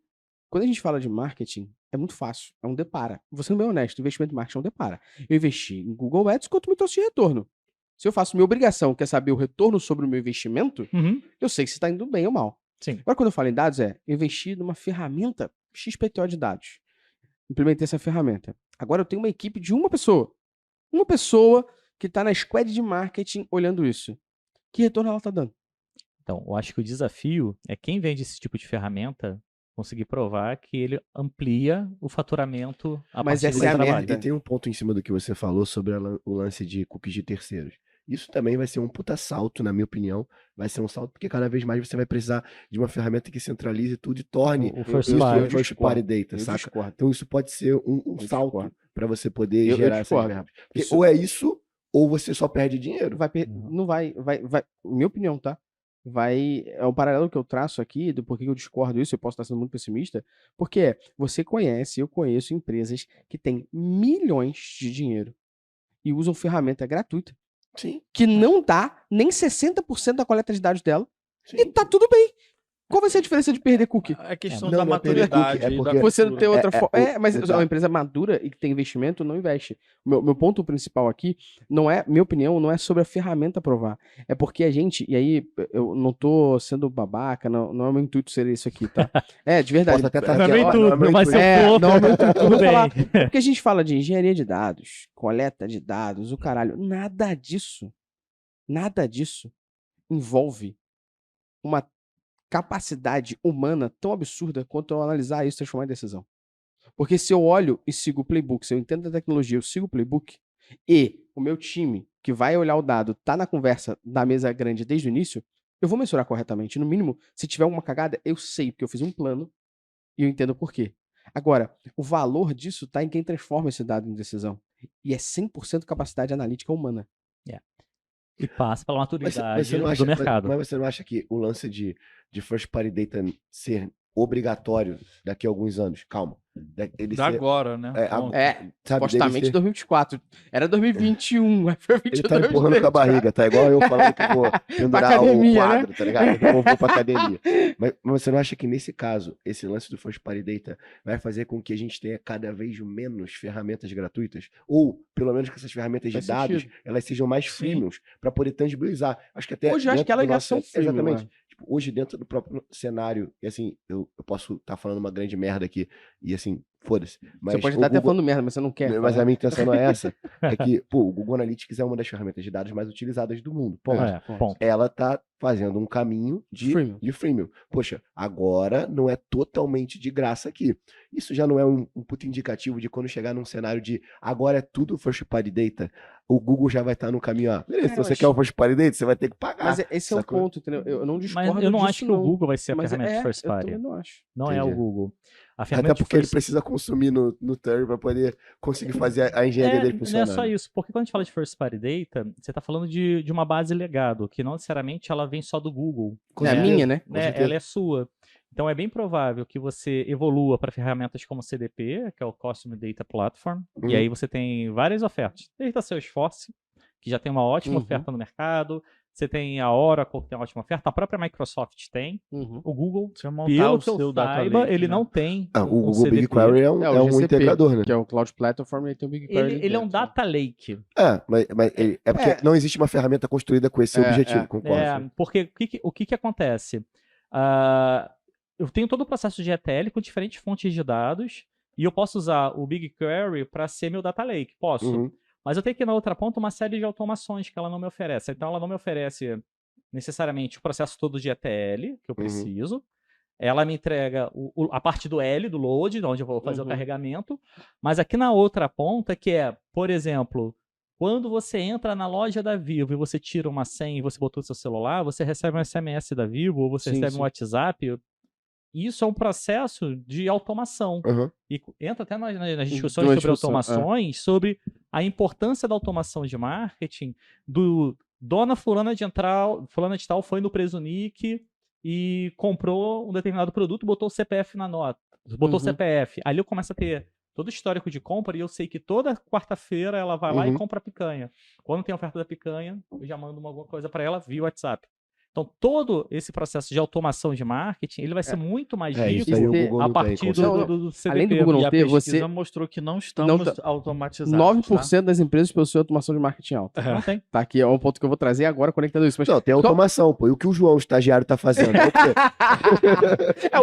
quando a gente fala de marketing, é muito fácil, é um depara. Vou sendo bem honesto, investimento em marketing é um depara. Eu investi em Google Ads, quanto me trouxe de retorno? Se eu faço minha obrigação, que é saber o retorno sobre o meu investimento, Uhum. eu sei se está indo bem ou mal. Sim. Agora, quando eu falo em dados, investir numa ferramenta XPTO de dados. Implementei essa ferramenta. Agora eu tenho uma equipe de uma pessoa. Uma pessoa que está na squad de marketing olhando isso. Que retorno ela está dando? Então, eu acho que o desafio é quem vende esse tipo de ferramenta conseguir provar que ele amplia o faturamento a Mas partir essa desse é a trabalho. merda. E tem um ponto em cima do que você falou sobre o lance de cookies de terceiros. Isso também vai ser um puta salto, na minha opinião. Vai ser um salto porque cada vez mais você vai precisar de uma ferramenta que centralize tudo e torne O first isso party. first party data, Eu saca? discordo. Então isso pode ser um Eu salto discordo. para você poder Eu gerar essas discordo. verbas. Porque Isso- ou é isso, ou você só perde dinheiro. Não vai, minha opinião, tá? É um paralelo que eu traço aqui do porquê que eu discordo isso, eu posso estar sendo muito pessimista, porque eu conheço empresas que têm milhões de dinheiro e usam ferramenta gratuita, Sim, que não dá nem 60% da coleta de dados dela, sim. e tá tudo bem. Qual vai ser a diferença de perder cookie? A questão Não, da não é perder maturidade cookie, é e da porque Você não cultura. tem outra É, forma. Mas exato. uma empresa madura e que tem investimento não investe. Meu ponto principal aqui não é, minha opinião, não é sobre a ferramenta provar. É porque a gente, e aí eu não tô sendo babaca, não é meu intuito ser isso aqui, tá? É, de verdade. Posso até tá Não é aqui, meu ó, intuito, não é meu mas se intuito. eu for, não é meu intuito. Eu vou tudo falar. bem. Porque a gente fala de engenharia de dados, coleta de dados, o caralho. Nada disso envolve uma capacidade humana tão absurda quanto eu analisar isso e transformar em decisão. Porque se eu olho e sigo o playbook, se eu entendo a tecnologia, eu sigo o playbook, e o meu time, que vai olhar o dado, tá na conversa da mesa grande desde o início, eu vou mensurar corretamente. No mínimo, se tiver uma cagada, eu sei, porque eu fiz um plano e eu entendo por quê. Agora, o valor disso tá em quem transforma esse dado em decisão. E é 100% capacidade analítica humana. E passa pela Mas maturidade você não acha, do mercado. mas você não acha que o lance de first party data ser obrigatório daqui a alguns anos? Calma. Ele Da ser, agora, né? é, Ponto. sabe, Supostamente dele ser, 2024. Era 2021, aí foi 22, ele tá empurrando com a barriga, tá igual eu falando que eu vou pendurar academia, o quadro, tá ligado? Eu vou pra academia. Mas você não acha que nesse caso, esse lance do first party data vai fazer com que a gente tenha cada vez menos ferramentas gratuitas? Ou, pelo menos que essas ferramentas de Faz dados, sentido. elas sejam mais Sim. freemiums para poder tangibilizar. Acho que até Hoje eu acho dentro que elas do já nosso- são freemium, Exatamente. é. Tipo, hoje dentro do próprio cenário, e assim, eu posso estar falando uma grande merda aqui, e assim, foda-se. Mas Você pode o estar até Google- falando merda, mas você não quer. mas falar. a minha intenção não é essa. É que, pô, o Google Analytics é uma das ferramentas de dados mais utilizadas do mundo. Ponto. Ponto. Ela tá fazendo um caminho Freemium. de freemium. Poxa, agora não é totalmente de graça aqui. Isso já não é um puto indicativo de quando chegar num cenário de agora é tudo first party data, o Google já vai estar no caminho, ó. Beleza, se Cara, você mas- quer o first party data, você vai ter que pagar. Mas esse é o sacou? ponto, entendeu? Eu não discordo Mas eu não disso, acho que o Google vai ser a Mas ferramenta de first eu party. também não acho. Não é o Entendi. Google. A ferramenta Até de porque ele first... precisa consumir no Terry para poder conseguir fazer a engenharia dele Não é funcionar. só isso, porque quando a gente fala de first party data, você está falando de uma base legado, que não necessariamente ela vem só do Google. Com É a certeza, minha, né? com Né? certeza. Ela é sua. Então é bem provável que você evolua para ferramentas como CDP, que é o Customer Data Platform, e Uhum. aí você tem várias ofertas. Desde a Salesforce, que já tem uma ótima Uhum. oferta no mercado, você tem a Oracle, que tem uma ótima oferta, a própria Microsoft tem, Uhum. o Google, Você montar pelo o que eu seu data saiba, lake, ele né? não tem Ah, o um Google CDP. BigQuery é o um GCP, integrador, né? Que é o Cloud Platform e tem o BigQuery. Ele é um dentro, né? data lake. É porque não existe uma ferramenta construída com esse objetivo, concordo. Porque o que acontece? Ah, eu tenho todo o processo de ETL com diferentes fontes de dados e eu posso usar o BigQuery para ser meu data lake. Posso. Uhum. Mas eu tenho que, na outra ponta, uma série de automações que ela não me oferece. Então, ela não me oferece necessariamente o processo todo de ETL, que eu preciso. Ela me entrega a parte do L, do load, onde eu vou fazer o carregamento. Mas aqui na outra ponta, que é, por exemplo, quando você entra na loja da Vivo e você tira uma senha e você botou no seu celular, você recebe um SMS da Vivo ou você recebe um WhatsApp. Isso é um processo de automação. E entra até nas discussões sobre automações, sobre a importância da automação de marketing, do dona fulana de tal foi no Presunic e comprou um determinado produto, botou o CPF na nota, botou o CPF. Ali eu começo a ter todo o histórico de compra e eu sei que toda quarta-feira ela vai lá e compra a picanha. Quando tem oferta da picanha, eu já mando alguma coisa para ela via WhatsApp. Então, todo esse processo de automação de marketing, ele vai ser muito mais rico a partir do CDP. Além do Google não ter, você mostrou que não estamos automatizados. 9% das empresas possuem automação de marketing alta. Não tem. Tá aqui, é um ponto que eu vou trazer agora, conectando isso. Mas não, tem automação, pô. E o que o João, o estagiário, tá fazendo?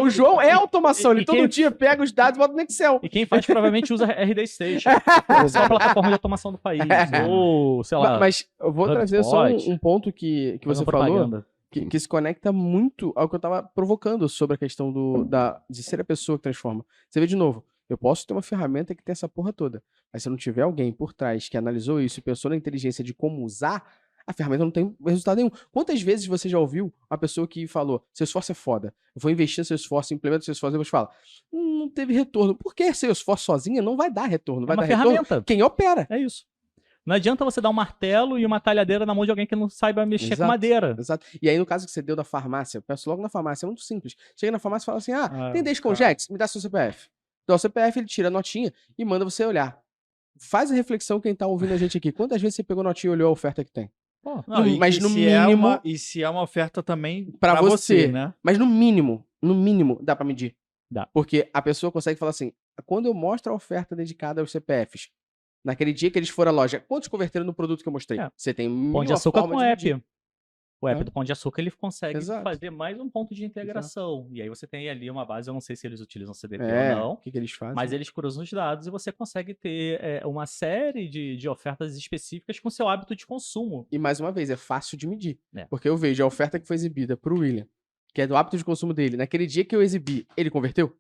O João é automação. Ele todo dia pega os dados e bota no Excel. E quem faz provavelmente usa RD Station. Só a plataforma de automação do país. Ou, sei lá. Mas eu vou trazer só um ponto que você falou. Que se conecta muito ao que eu estava provocando sobre a questão de ser a pessoa que transforma. Você vê de novo, eu posso ter uma ferramenta que tem essa porra toda, mas se não tiver alguém por trás que analisou isso e pensou na inteligência de como usar, a ferramenta não tem resultado nenhum. Quantas vezes você já ouviu uma pessoa que falou, Salesforce é foda, eu vou investir no Salesforce, implemento o Salesforce, e você fala, não teve retorno. Por que Salesforce sozinha não vai dar retorno? Vai dar ferramenta. Retorno quem opera. É isso. Não adianta você dar um martelo e uma talhadeira na mão de alguém que não saiba mexer com madeira. Exato. E aí, no caso que você deu da farmácia, eu peço logo na farmácia, é muito simples. Chega na farmácia e fala assim, tem Desconjex? Me dá seu CPF. Dá o CPF, ele tira a notinha e manda você olhar. Faz a reflexão quem tá ouvindo a gente aqui. Quantas vezes você pegou notinha e olhou a oferta que tem? Mas no mínimo... E se é uma oferta também pra você, né? Mas no mínimo, dá pra medir. Dá. Porque a pessoa consegue falar assim, quando eu mostro a oferta dedicada aos CPFs, naquele dia que eles foram à loja, quantos converteram no produto que eu mostrei? Você tem Pão de Açúcar com o app. O app do Pão de Açúcar, ele consegue fazer mais um ponto de integração. E aí você tem ali uma base, eu não sei se eles utilizam CDP ou não. O que eles fazem? Mas eles cruzam os dados e você consegue ter uma série de ofertas específicas com seu hábito de consumo. E mais uma vez, é fácil de medir. Porque eu vejo a oferta que foi exibida pro William, que é do hábito de consumo dele. Naquele dia que eu exibi, ele converteu?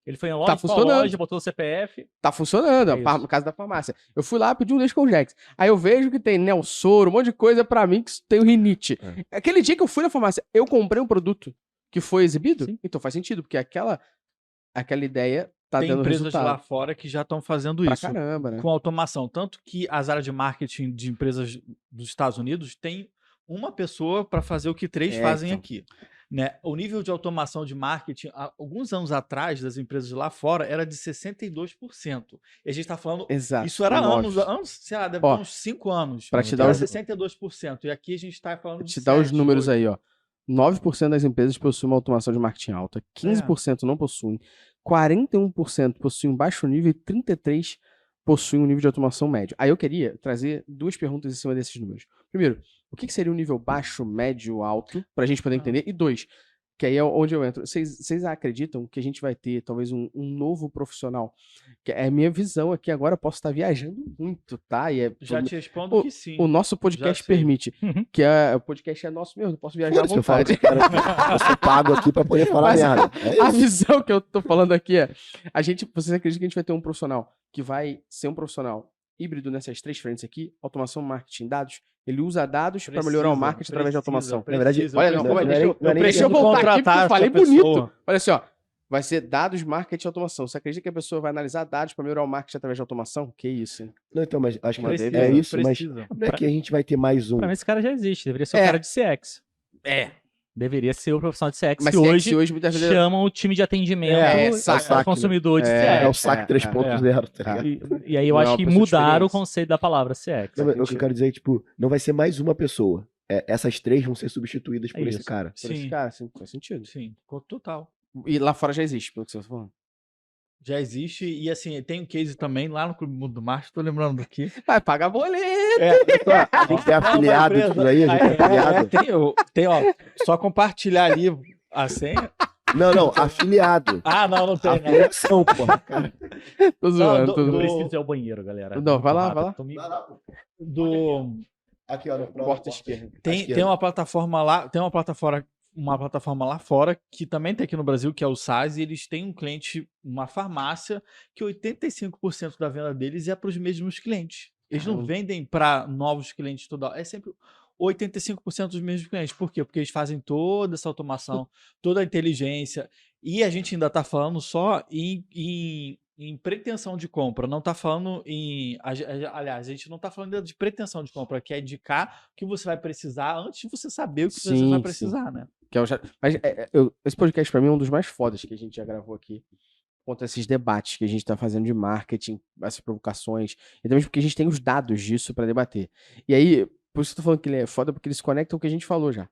Ele foi em loja, loja, botou o CPF. Tá funcionando, no caso da farmácia. Eu fui lá, pedi um Desconjex. Aí eu vejo que tem Nelsoro, um monte de coisa pra mim que tem o rinite. Aquele dia que eu fui na farmácia, eu comprei um produto que foi exibido? Sim. Então faz sentido, porque aquela ideia tá dando resultado. Tem empresas lá fora que já estão fazendo isso. Caramba, né? Com automação. Tanto que as áreas de marketing de empresas dos Estados Unidos tem uma pessoa para fazer o que 3 fazem aqui. Né? O nível de automação de marketing, alguns anos atrás, das empresas lá fora, era de 62%. E a gente está falando... Exato. Isso era anos, sei lá, deve ter uns 5 anos. Para te dar 62%. E aqui a gente está falando de 7%. Te dar os números aí, ó. 9% das empresas possuem uma automação de marketing alta, 15% não possuem, 41% possuem um baixo nível e 33% possuem um nível de automação médio. Aí eu queria trazer 2 perguntas em cima desses números. Primeiro, o que seria um nível baixo, médio, alto, pra gente poder entender? E 2, que aí é onde eu entro. Vocês acreditam que a gente vai ter talvez um novo profissional? Que é a minha visão aqui agora, eu posso estar viajando muito, tá? Já te respondo que sim. O nosso podcast permite, que o podcast é nosso mesmo, eu posso viajar à vontade. Eu sou pago aqui pra poder falar merda. A visão que eu tô falando aqui é, vocês acreditam que a gente vai ter um profissional que vai ser um profissional híbrido nessas 3 frentes aqui, automação, marketing, dados? Ele usa dados para melhorar o marketing através de automação. Na verdade, deixa eu voltar aqui porque eu falei bonito. Olha assim, ó. Vai ser dados, marketing e automação. Você acredita que a pessoa vai analisar dados para melhorar o marketing através de automação? Que isso, hein? Não, então, mas acho que é isso, mas não é que a gente vai ter mais um. Pra mim esse cara já existe, deveria ser o cara de CX. Deveria ser o profissional de CX, mas que hoje muitas vezes chamam o time de atendimento ao consumidor de CX. É o SAC 3.0, tá ligado? E aí eu acho que mudaram o conceito da palavra CX. Não, o que eu quero dizer é, tipo, não vai ser mais uma pessoa. Essas 3 vão ser substituídas por esse cara. Por esse cara, sim, faz sentido. Sim, total. E lá fora já existe, pelo que você tá falando. Já existe, e assim, tem um case também lá no Clube Mundo do Marketing, tô lembrando daqui. Vai pagar boleto! A gente é afiliado e tudo aí, a gente é afiliado. Tem, ó, só compartilhar ali a senha. Não, afiliado. Não tem. Afiliação, porra, cara. Tô zoando, Eu preciso ir ao banheiro, galera. Não, vai lá. Aqui, ó, Porta esquerda. Tem uma plataforma lá, uma plataforma lá fora que também tem aqui no Brasil, que é o SAS, e eles têm um cliente, uma farmácia, que 85% da venda deles é para os mesmos clientes. Eles não Caramba. vendem para novos clientes toda hora, é sempre 85% dos mesmos clientes. Por quê? Porque eles fazem toda essa automação, toda a inteligência, e a gente ainda está falando só em pretensão de compra, não está falando aliás, a gente não está falando ainda de pretensão de compra, que é indicar o que você vai precisar antes de você saber o que você vai Sim, sim. precisar, né? Que é o Mas esse podcast pra mim é um dos mais fodas que a gente já gravou aqui. Contra esses debates que a gente tá fazendo de marketing, essas provocações. E também porque a gente tem os dados disso pra debater. E aí, por isso que eu tô falando que ele é foda, porque ele se conecta ao que a gente falou já.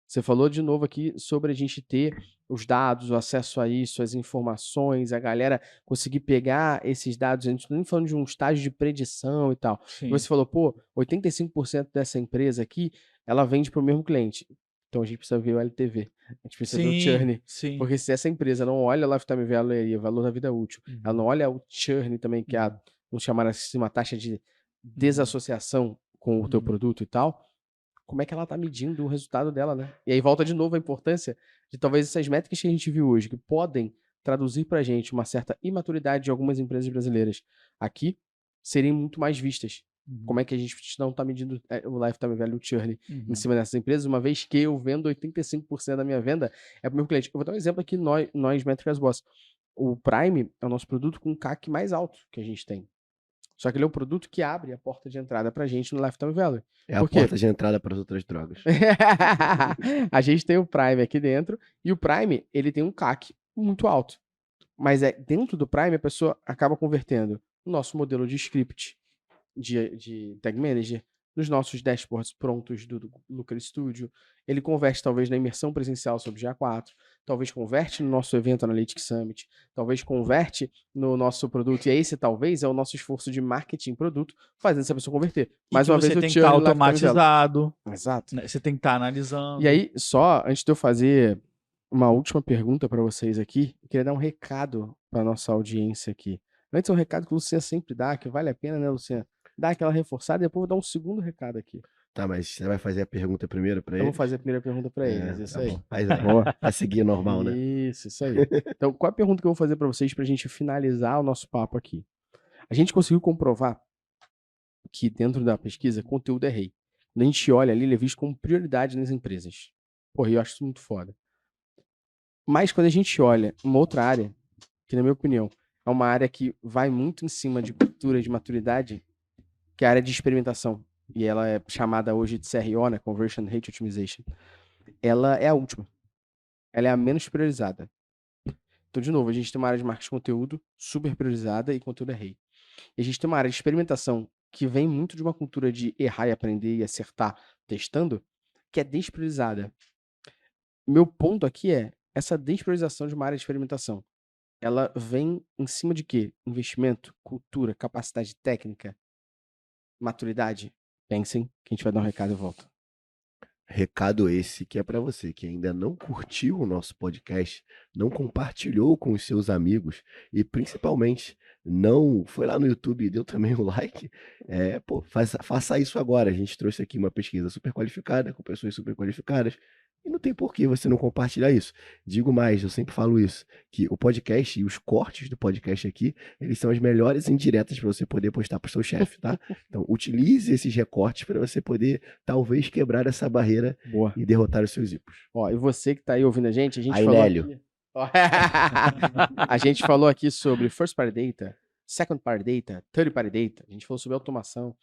Você falou de novo aqui sobre a gente ter os dados, o acesso a isso, as informações, a galera conseguir pegar esses dados. A gente não tá nem falando de um estágio de predição e tal. E Sim. você falou, pô, 85% dessa empresa aqui, ela vende para o mesmo cliente. Então a gente precisa ver o LTV. A gente precisa ver o churn. Sim. Porque se essa empresa não olha o lifetime value, o valor da vida útil, ela não olha o churn também, que é vamos chamar assim, uma taxa de desassociação com o teu produto e tal, como é que ela tá medindo o resultado dela, né? E aí volta de novo a importância de talvez essas métricas que a gente viu hoje, que podem traduzir pra gente uma certa imaturidade de algumas empresas brasileiras aqui, serem muito mais vistas. Como é que a gente não tá medindo o lifetime value churn em cima dessas empresas, uma vez que eu vendo 85% da minha venda é pro meu cliente. Eu vou dar um exemplo aqui, nós Métricas Boss. O Prime é o nosso produto com o CAC mais alto que a gente tem. Só que ele é um produto que abre a porta de entrada pra gente no Lifetime Value. É a Por quê? porta de entrada para as outras drogas. A gente tem o Prime aqui dentro, e o Prime, ele tem um CAC muito alto. Mas dentro do Prime, a pessoa acaba convertendo o nosso modelo de script de Tag Manager, nos nossos dashboards prontos do Looker Studio. Ele converte talvez na imersão presencial sobre GA4, talvez converte no nosso evento Analytics Summit, talvez converte no nosso produto. E esse talvez é o nosso esforço de marketing produto, fazendo essa pessoa converter. Mais uma vez, você o tem que estar churn lifetime automatizado, value. Exato. né? Você tem que estar analisando. E aí, só antes de eu fazer uma última pergunta para vocês aqui, eu queria dar um recado para nossa audiência aqui. Antes, um recado que o Luciano sempre dá, que vale a pena, né, Luciano? Dar aquela reforçada e depois eu vou dar um segundo recado aqui. Tá, mas você vai fazer a pergunta primeiro para Eu ele? vou fazer a primeira pergunta para eles, isso tá aí. bom. Faz aí. Boa. Pra seguir normal, né? Isso aí. Então, qual é a pergunta que eu vou fazer para vocês pra gente finalizar o nosso papo aqui? A gente conseguiu comprovar que dentro da pesquisa, conteúdo é rei. Quando a gente olha ali, ele é visto como prioridade nas empresas. Porra, eu acho isso muito foda. Mas quando a gente olha uma outra área, que na minha opinião é uma área que vai muito em cima de cultura, de maturidade, que é a área de experimentação. E ela é chamada hoje de CRO, né? Conversion Rate Optimization. Ela é a última. Ela é a menos priorizada. Então, de novo, a gente tem uma área de marketing de conteúdo super priorizada e conteúdo é rei. E a gente tem uma área de experimentação que vem muito de uma cultura de errar e aprender e acertar testando, que é despriorizada. Meu ponto aqui é essa despriorização de uma área de experimentação. Ela vem em cima de quê? Investimento, cultura, capacidade técnica, maturidade. Pensem que a gente vai dar um recado e volta. Recado esse que é para você que ainda não curtiu o nosso podcast, não compartilhou com os seus amigos e principalmente não foi lá no YouTube e deu também o like. Faça isso agora. A gente trouxe aqui uma pesquisa super qualificada, com pessoas super qualificadas. E não tem por que você não compartilhar isso. Digo mais, eu sempre falo isso, que o podcast e os cortes do podcast aqui, eles são as melhores indiretas para você poder postar para o seu chefe, tá? Então, utilize esses recortes para você poder, talvez, quebrar essa barreira Boa. e derrotar os seus hipos. Ó, e você que tá aí ouvindo a gente Aí, falou Nélio. aqui... A gente falou aqui sobre First Party Data, Second Party Data, Third Party Data. A gente falou sobre automação.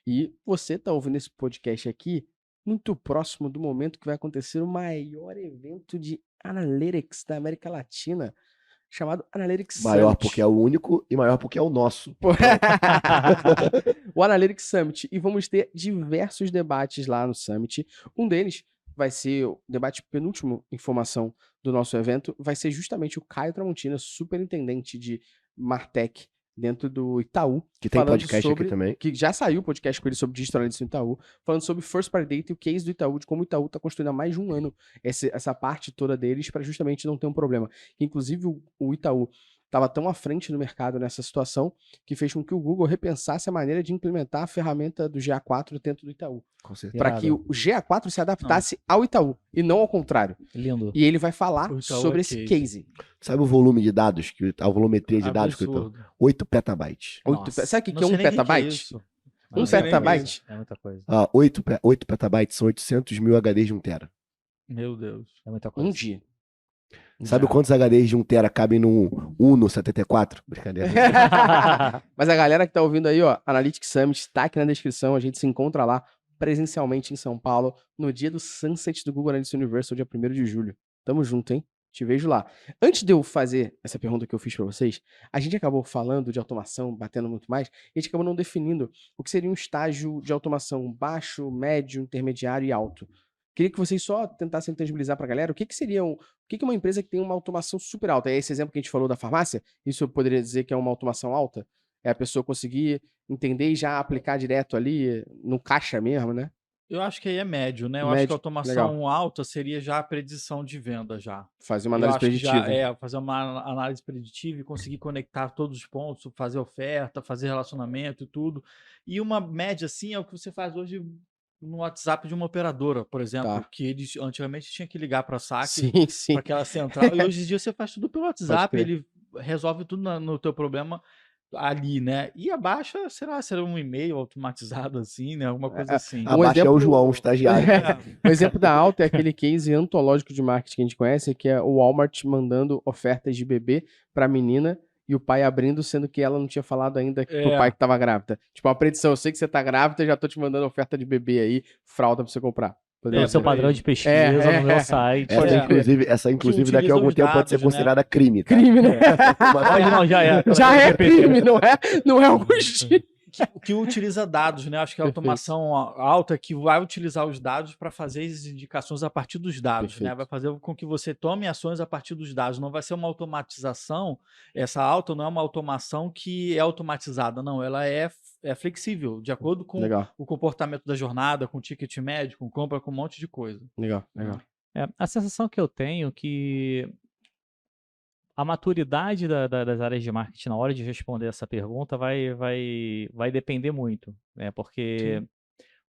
E você tá ouvindo esse podcast aqui muito próximo do momento que vai acontecer o maior evento de Analytics da América Latina, chamado Analytics Maior Summit. porque é o único e maior porque é o nosso. O Analytics Summit. E vamos ter diversos debates lá no Summit. Um deles vai ser o debate penúltimo informação do nosso evento, vai ser justamente o Caio Tramontina, superintendente de Martech dentro do Itaú. Que tem falando podcast sobre, aqui também. Que já saiu o podcast com ele sobre Digital Analytics no Itaú, falando sobre First Party Data e o case do Itaú, de como o Itaú está construindo há mais de um ano essa parte toda deles para justamente não ter um problema. Inclusive o Itaú estava tão à frente no mercado nessa situação que fez com que o Google repensasse a maneira de implementar a ferramenta do GA4 dentro do Itaú. Com certeza. Para que o GA4 se adaptasse ao Itaú e não ao contrário. Lindo. E ele vai falar O Itaú sobre é esse case. case. Sabe o volume de dados, a volumetria de dados que eu tô? Absurdo. 8 petabytes. Sabe o que Não é sei um nem o que é petabyte? isso. Um Não sei nem o que é petabyte? isso. É muita coisa. 8 petabytes são 800 mil HDs de 1 tera. Meu Deus. É muita coisa. Um dia. Sabe Já. quantos HDs de 1 tera cabem no Uno 74? Brincadeira. Mas a galera que tá ouvindo aí, ó, Analytics Summit, tá aqui na descrição, a gente se encontra lá presencialmente em São Paulo, no dia do Sunset do Google Analytics Universal, dia 1º de julho. Tamo junto, hein? Te vejo lá. Antes de eu fazer essa pergunta que eu fiz pra vocês, a gente acabou falando de automação, batendo muito mais, e a gente acabou não definindo o que seria um estágio de automação baixo, médio, intermediário e alto. Queria que vocês só tentassem tangibilizar pra galera o que seria o que é uma empresa que tem uma automação super alta. É esse exemplo que a gente falou da farmácia? Isso eu poderia dizer que é uma automação alta? É a pessoa conseguir entender e já aplicar direto ali no caixa mesmo, né? Eu acho que aí é médio, né? Eu acho que Médio, a automação alta seria já a predição de venda já. Fazer uma Eu análise acho que já preditiva. fazer uma análise preditiva e conseguir conectar todos os pontos, fazer oferta, fazer relacionamento e tudo. E uma média, assim, é o que você faz hoje no WhatsApp de uma operadora, por exemplo, Tá. que eles antigamente tinha que ligar para a saque, Sim, sim. para aquela central, e hoje em dia você faz tudo pelo WhatsApp, crer. ele resolve tudo no teu problema ali, né? E abaixo, será um e-mail automatizado assim, né? Alguma coisa assim. Abaixo é o exemplo- João, o estagiário. O exemplo da alta é aquele case antológico de marketing que a gente conhece, que é o Walmart mandando ofertas de bebê pra menina e o pai abrindo, sendo que ela não tinha falado ainda pro É. pai que tava grávida. Tipo, uma predição, eu sei que você tá grávida, já tô te mandando oferta de bebê aí, fralda pra você comprar. Tem o seu por aí. padrão de pesquisa É, no meu site. Essa, É. inclusive daqui utiliza a algum os tempo pode ser dados, né? considerada crime, tá? Crime, né? Pode não, já é. Já é crime, não é algum estilo. Que utiliza dados, né? Acho que a Perfeito. automação alta que vai utilizar os dados para fazer as indicações a partir dos dados, né? Perfeito. Vai fazer com que você tome ações a partir dos dados. Não vai ser uma automatização. Essa alta não é uma automação que é automatizada, não. Ela é flexível, de acordo com Legal, o comportamento da jornada, com o ticket médio, com compra, com um monte de coisa. legal. A sensação que eu tenho é que a maturidade das áreas de marketing na hora de responder essa pergunta vai depender muito, né? Porque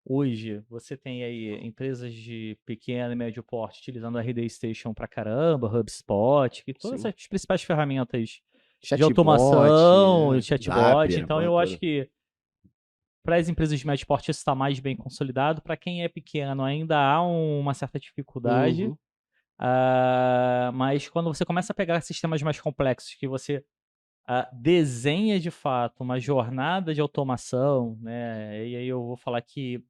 hoje você tem aí empresas de pequeno e médio porte utilizando a RD Station pra caramba, HubSpot, que todas Sim. as principais ferramentas de Chatbot, automação, chatbot. Zapier, Então eu acho que para as empresas de médio porte isso está mais bem consolidado. Para quem é pequeno ainda há uma certa dificuldade. Uhum. Mas quando você começa a pegar sistemas mais complexos, que você desenha de fato uma jornada de automação, né? E aí eu vou falar que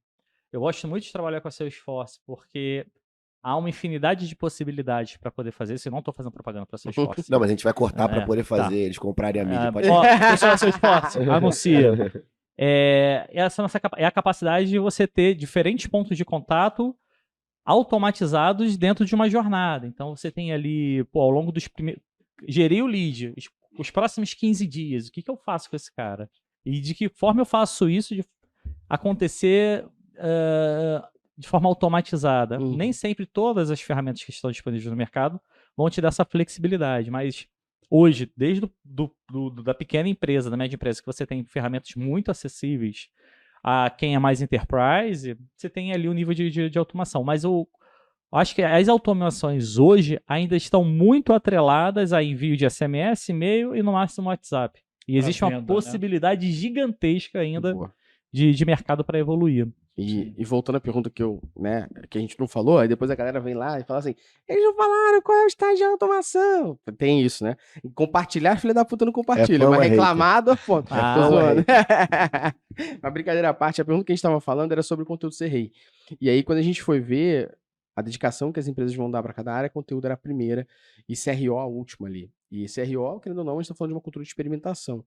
eu gosto muito de trabalhar com a Salesforce, porque há uma infinidade de possibilidades para poder fazer isso. Eu não estou fazendo propaganda para a Salesforce. Não, mas a gente vai cortar pra É, poder tá. fazer, eles comprarem a mídia. Pode... Ó, pessoal da Salesforce, anuncia. Essa nossa é a capacidade de você ter diferentes pontos de contato automatizados dentro de uma jornada. Então você tem ali, ao longo dos primeiros... Gerir o lead, os próximos 15 dias, o que eu faço com esse cara? E de que forma eu faço isso de acontecer de forma automatizada? Uhum. Nem sempre todas as ferramentas que estão disponíveis no mercado vão te dar essa flexibilidade, mas hoje, desde da pequena empresa, da média empresa, que você tem ferramentas muito acessíveis a quem é mais enterprise, você tem ali o nível de automação. Mas eu acho que as automações hoje ainda estão muito atreladas a envio de SMS, e-mail e no máximo WhatsApp. E existe venda, uma né? possibilidade gigantesca ainda Boa. de mercado para evoluir. E voltando à pergunta que que a gente não falou, aí depois a galera vem lá e fala assim, eles não falaram qual é o estágio de automação. Tem isso, né? E compartilhar, filha da puta não compartilha, fã ou mas é reclamado, pô. fã Tô ou zoando. Mas brincadeira à parte, a pergunta que a gente tava falando era sobre o conteúdo ser rei. E aí quando a gente foi ver a dedicação que as empresas vão dar para cada área, conteúdo era a primeira e CRO a última ali. E CRO, querendo ou não, a gente tá falando de uma cultura de experimentação.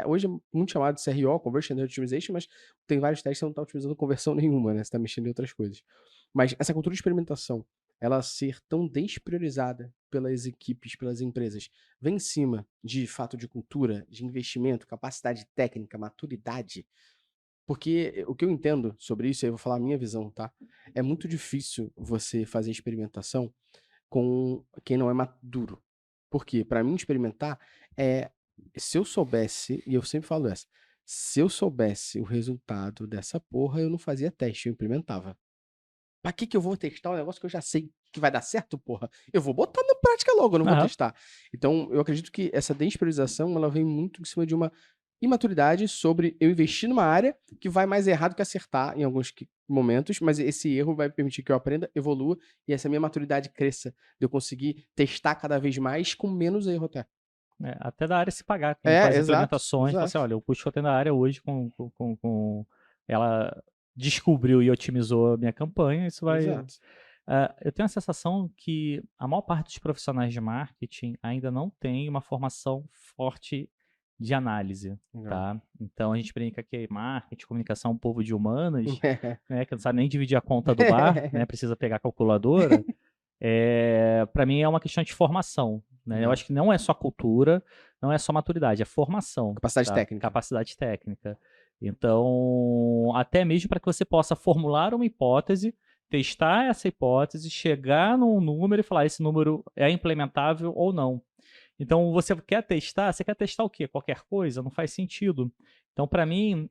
Hoje é muito chamado de CRO, Conversion Rate Optimization, mas tem vários testes que você não está utilizando conversão nenhuma, né? Você está mexendo em outras coisas. Mas essa cultura de experimentação, ela ser tão despriorizada pelas equipes, pelas empresas, vem em cima de fato de cultura, de investimento, capacidade técnica, maturidade. Porque o que eu entendo sobre isso, aí eu vou falar a minha visão, tá? É muito difícil você fazer experimentação com quem não é maduro. Por quê? Para mim, experimentar se eu soubesse, e eu sempre falo essa, se eu soubesse o resultado dessa porra, eu não fazia teste, eu implementava. Pra que eu vou testar um negócio que eu já sei que vai dar certo, porra? Eu vou botar na prática logo, eu não vou Aham. testar. Então, eu acredito que essa despriorização, ela vem muito em cima de uma imaturidade sobre eu investir numa área que vai mais errado que acertar em alguns momentos, mas esse erro vai permitir que eu aprenda, evolua e essa minha maturidade cresça, de eu conseguir testar cada vez mais com menos erro até. Até da área se pagar. Quem faz Exato, implementações, fala assim, exato. olha, o custo que eu tenho da área hoje ela descobriu e otimizou a minha campanha, isso vai... Exato. Eu tenho a sensação que a maior parte dos profissionais de marketing ainda não tem uma formação forte de análise, Legal. tá? Então a gente brinca que marketing, comunicação, povo de humanas, né, que não sabe nem dividir a conta do bar, né, precisa pegar a calculadora. Para mim é uma questão de formação, né? Eu acho que não é só cultura, não é só maturidade, é formação. Capacidade tá? técnica. Capacidade técnica. Então, até mesmo para que você possa formular uma hipótese, testar essa hipótese, chegar num número e falar esse número é implementável ou não. Então, você quer testar o quê? Qualquer coisa? Não faz sentido. Então, para mim,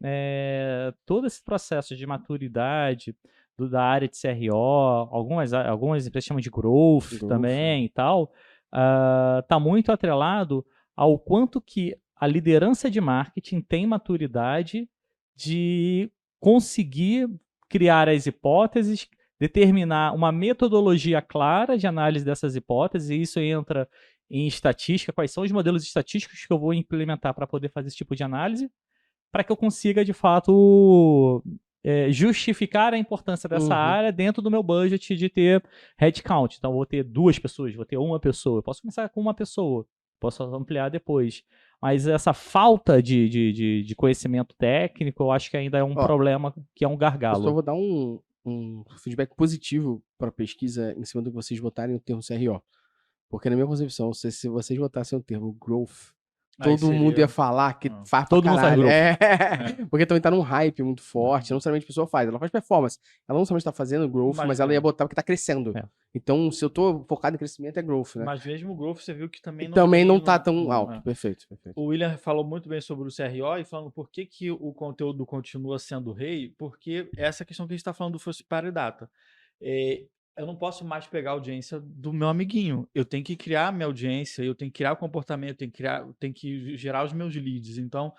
todo esse processo de maturidade da área de CRO, algumas empresas chamam de growth também e tal, está muito atrelado ao quanto que a liderança de marketing tem maturidade de conseguir criar as hipóteses, determinar uma metodologia clara de análise dessas hipóteses, e isso entra em estatística, quais são os modelos estatísticos que eu vou implementar para poder fazer esse tipo de análise, para que eu consiga, de fato, justificar a importância dessa área dentro do meu budget de ter headcount. Então, eu vou ter 2 pessoas, vou ter 1 pessoa. Eu posso começar com 1 pessoa, posso ampliar depois. Mas essa falta de conhecimento técnico, eu acho que ainda é um problema, que é um Eu gargalo. só vou dar um feedback positivo para a pesquisa em cima do que vocês botarem o termo CRO. Porque na minha concepção, se vocês botassem o termo growth, todo mundo ia falar que faz pra Todo mundo faz caralho. growth. Porque também tá num hype muito forte. Não necessariamente a pessoa faz, ela faz performance. Ela não necessariamente tá fazendo growth, mas ela ia botar porque tá crescendo. Então, se eu tô focado em crescimento, é growth, né? Mas mesmo o growth, você viu que também não tá tão alto. Perfeito. O William falou muito bem sobre o CRO e falando por que o conteúdo continua sendo rei, porque essa questão que a gente está falando do First Party Data. Eu não posso mais pegar a audiência do meu amiguinho. Eu tenho que criar a minha audiência, eu tenho que criar o comportamento, tenho que gerar os meus leads. Então,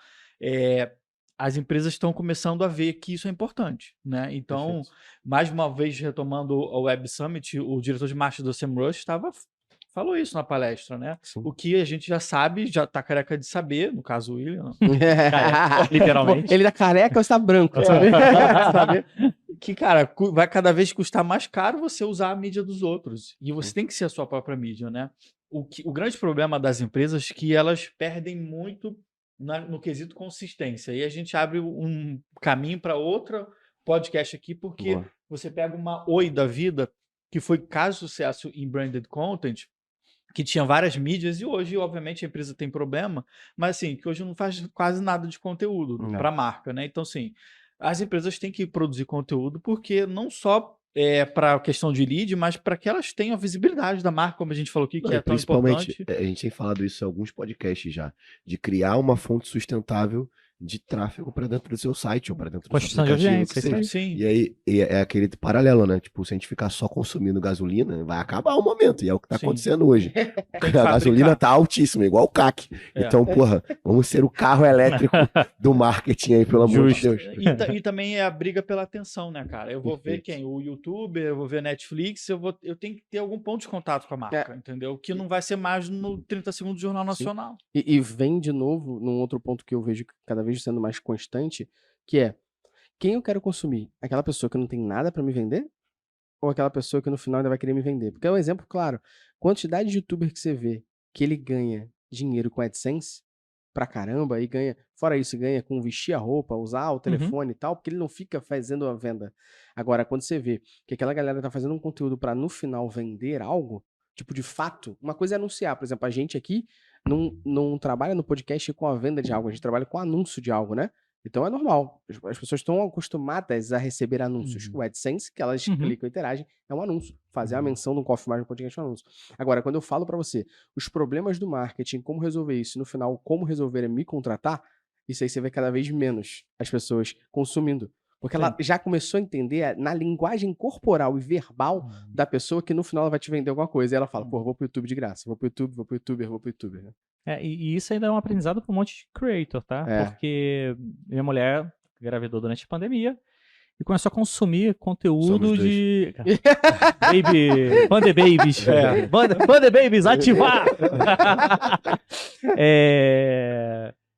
as empresas estão começando a ver que isso é importante, né? Então, mais uma vez, retomando o Web Summit, o diretor de marketing do SEMrush falou isso na palestra, né? Sim. O que a gente já sabe, já tá careca de saber, no caso o William, Literalmente. Ele tá careca ou está branco, sabe? sabe? Que, cara, vai cada vez custar mais caro você usar a mídia dos outros. E você tem que ser a sua própria mídia, né? O grande problema das empresas é que elas perdem muito no quesito consistência. E a gente abre um caminho para outro podcast aqui, porque você pega uma Oi da vida, que foi caso de sucesso em branded content, que tinha várias mídias, e hoje, obviamente, a empresa tem problema, mas assim, que hoje não faz quase nada de conteúdo para a marca, né? Então, assim, as empresas têm que produzir conteúdo, porque não só para a questão de lead, mas para que elas tenham a visibilidade da marca, como a gente falou aqui, que é tão principalmente, importante. a gente tem falado isso em alguns podcasts já, de criar uma fonte sustentável de tráfego para dentro do seu site ou para dentro do seu aplicativo. Sim. E aí é aquele paralelo, né? Tipo, se a gente ficar só consumindo gasolina, vai acabar o momento. E é o que tá acontecendo hoje. A gasolina tá altíssima, igual o CAC. Então, porra, vamos ser o carro elétrico do marketing aí, pelo amor de Deus. E também é a briga pela atenção, né, cara? Eu vou ver quem? O YouTuber, eu vou ver Netflix, eu tenho que ter algum ponto de contato com a marca, entendeu? Que não vai ser mais no 30 segundos do Jornal Nacional. E vem de novo num outro ponto que eu vejo cada vez sendo mais constante, que é quem eu quero consumir? Aquela pessoa que não tem nada pra me vender? Ou aquela pessoa que no final ainda vai querer me vender? Porque é um exemplo claro. Quantidade de youtuber que você vê que ele ganha dinheiro com AdSense pra caramba e ganha, fora isso, ganha com vestir a roupa, usar o telefone e tal, porque ele não fica fazendo a venda. Agora, quando você vê que aquela galera tá fazendo um conteúdo pra no final vender algo, tipo, de fato, uma coisa é anunciar. Por exemplo, a gente aqui não trabalha no podcast com a venda de algo, a gente trabalha com o anúncio de algo, né? Então é normal. As pessoas estão acostumadas a receber anúncios. Uhum. O AdSense, que elas Uhum. clicam e interagem, é um anúncio. Fazer a Uhum. menção no Coffee Mais no podcast é um anúncio. Agora, quando eu falo pra você os problemas do marketing, como resolver isso, e no final, como resolver é me contratar, isso aí você vê cada vez menos as pessoas consumindo. Porque ela já começou a entender na linguagem corporal e verbal da pessoa que no final ela vai te vender alguma coisa. E ela fala, pô, vou pro YouTube de graça. Vou pro YouTube, vou pro YouTuber, vou pro YouTuber. Né? E isso ainda é um aprendizado para um monte de creator, tá? É. Porque minha mulher engravidou durante a pandemia e começou a consumir Somos conteúdo dois. de... Baby... Bande Babies. Bande Babies, ativar!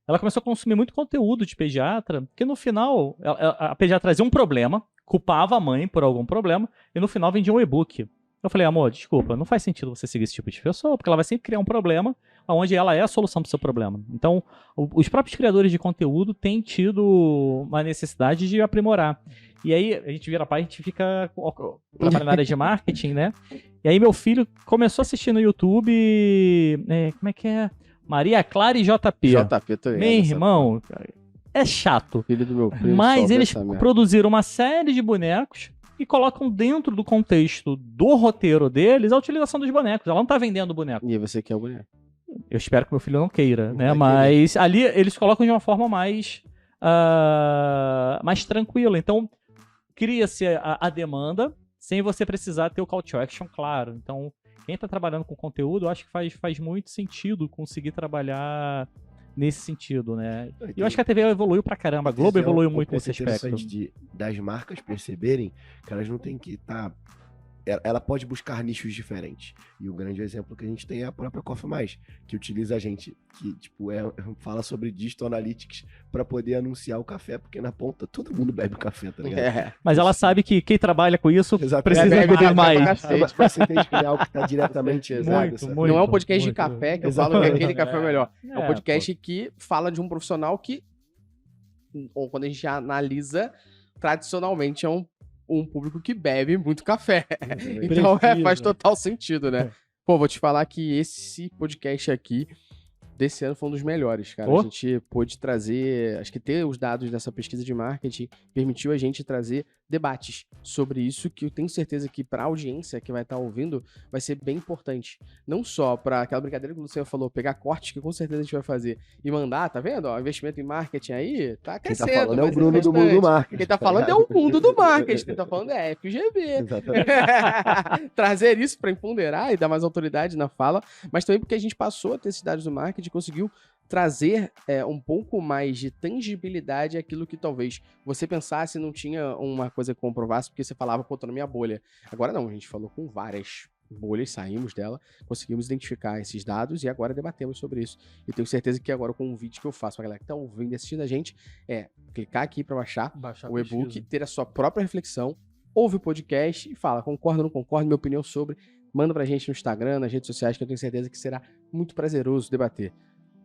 Ela começou a consumir muito conteúdo de pediatra, que no final, a pediatra trazia um problema, culpava a mãe por algum problema, e no final vendia um e-book. Eu falei, amor, desculpa, não faz sentido você seguir esse tipo de pessoa, porque ela vai sempre criar um problema, onde ela é a solução para o seu problema. Então, os próprios criadores de conteúdo têm tido uma necessidade de aprimorar. E aí, a gente vira pai, a gente fica trabalhando na área de marketing, né? E aí, meu filho começou a assistir no YouTube, como é que é? Maria Clara e JP. JP, tô ligado. Meu irmão, é chato. Filho do meu primo. Mas solta eles essa merda. produziram uma série de bonecos e colocam dentro do contexto do roteiro deles a utilização dos bonecos. Ela não tá vendendo boneco. E aí você quer o boneco. Eu espero que meu filho não queira, Não né? vai Mas ali eles colocam de uma forma mais tranquila. Então, cria-se a demanda sem você precisar ter o call to action claro. Então, quem está trabalhando com conteúdo, eu acho que faz muito sentido conseguir trabalhar nesse sentido, né? E eu acho que a TV evoluiu pra caramba, a Globo evoluiu muito nesse aspecto. Das marcas perceberem que elas não têm que estar... Ela pode buscar nichos diferentes. E o grande exemplo que a gente tem é a própria Coffee Mais, que utiliza a gente, que tipo, fala sobre Digital Analytics para poder anunciar o café, porque na ponta todo mundo bebe café, tá ligado? É. Mas ela sabe que quem trabalha com isso Exatamente. precisa Bebe beber café mais. pra cacete. Mas você entende que é algo que está diretamente Muito, ligado, sabe? muito. Não é um podcast de café que eu falo que Exatamente. aquele café é melhor. É um podcast pô. que fala de um profissional que, ou quando a gente analisa, tradicionalmente é um público que bebe muito café. Então Precisa. faz total sentido, né? Pô, vou te falar que esse podcast aqui desse ano foi um dos melhores, cara. Oh. A gente pôde trazer, acho que ter os dados dessa pesquisa de marketing permitiu a gente trazer debates sobre isso, que eu tenho certeza que para a audiência que vai estar ouvindo vai ser bem importante. Não só para aquela brincadeira que o Luciano falou, pegar cortes, que com certeza a gente vai fazer, e mandar, tá vendo? Ó, investimento em marketing aí tá Quem crescendo. tá falando é vai o ser Bruno do bastante. mundo do marketing. Quem tá falando é o mundo do marketing, quem tá falando é FGV. Exatamente. Trazer isso para empoderar e dar mais autoridade na fala, mas também porque a gente passou a ter esses dados do marketing, conseguiu trazer um pouco mais de tangibilidade àquilo que talvez você pensasse e não tinha uma coisa que comprovasse, porque você falava, pô, tô na minha bolha. Agora não, a gente falou com várias bolhas, saímos dela, conseguimos identificar esses dados e agora debatemos sobre isso. E tenho certeza que agora o convite que eu faço pra galera que tá ouvindo e assistindo a gente é clicar aqui para baixar o e-book, ter a sua própria reflexão, ouve o podcast e fala, concorda ou não concorda, minha opinião sobre, manda pra gente no Instagram, nas redes sociais, que eu tenho certeza que será muito prazeroso debater.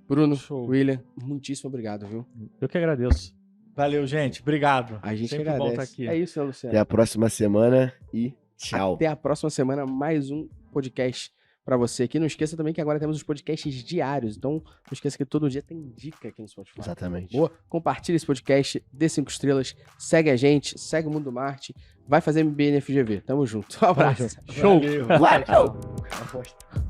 Bruno, William, muitíssimo obrigado, viu? Eu que agradeço. Valeu, gente. Obrigado. A gente Sempre agradece. bom estar aqui. É isso, né, Luciano? Até a próxima semana e tchau. Até a próxima semana, mais um podcast pra você aqui. Não esqueça também que agora temos os podcasts diários, então não esqueça que todo dia tem dica aqui no Spotify. Exatamente. Boa? Compartilha esse podcast, dê 5 estrelas, segue a gente, segue o Mundo do Marte, vai fazer MBA no FGV. Tamo junto. Um abraço. Show! Valeu. Valeu.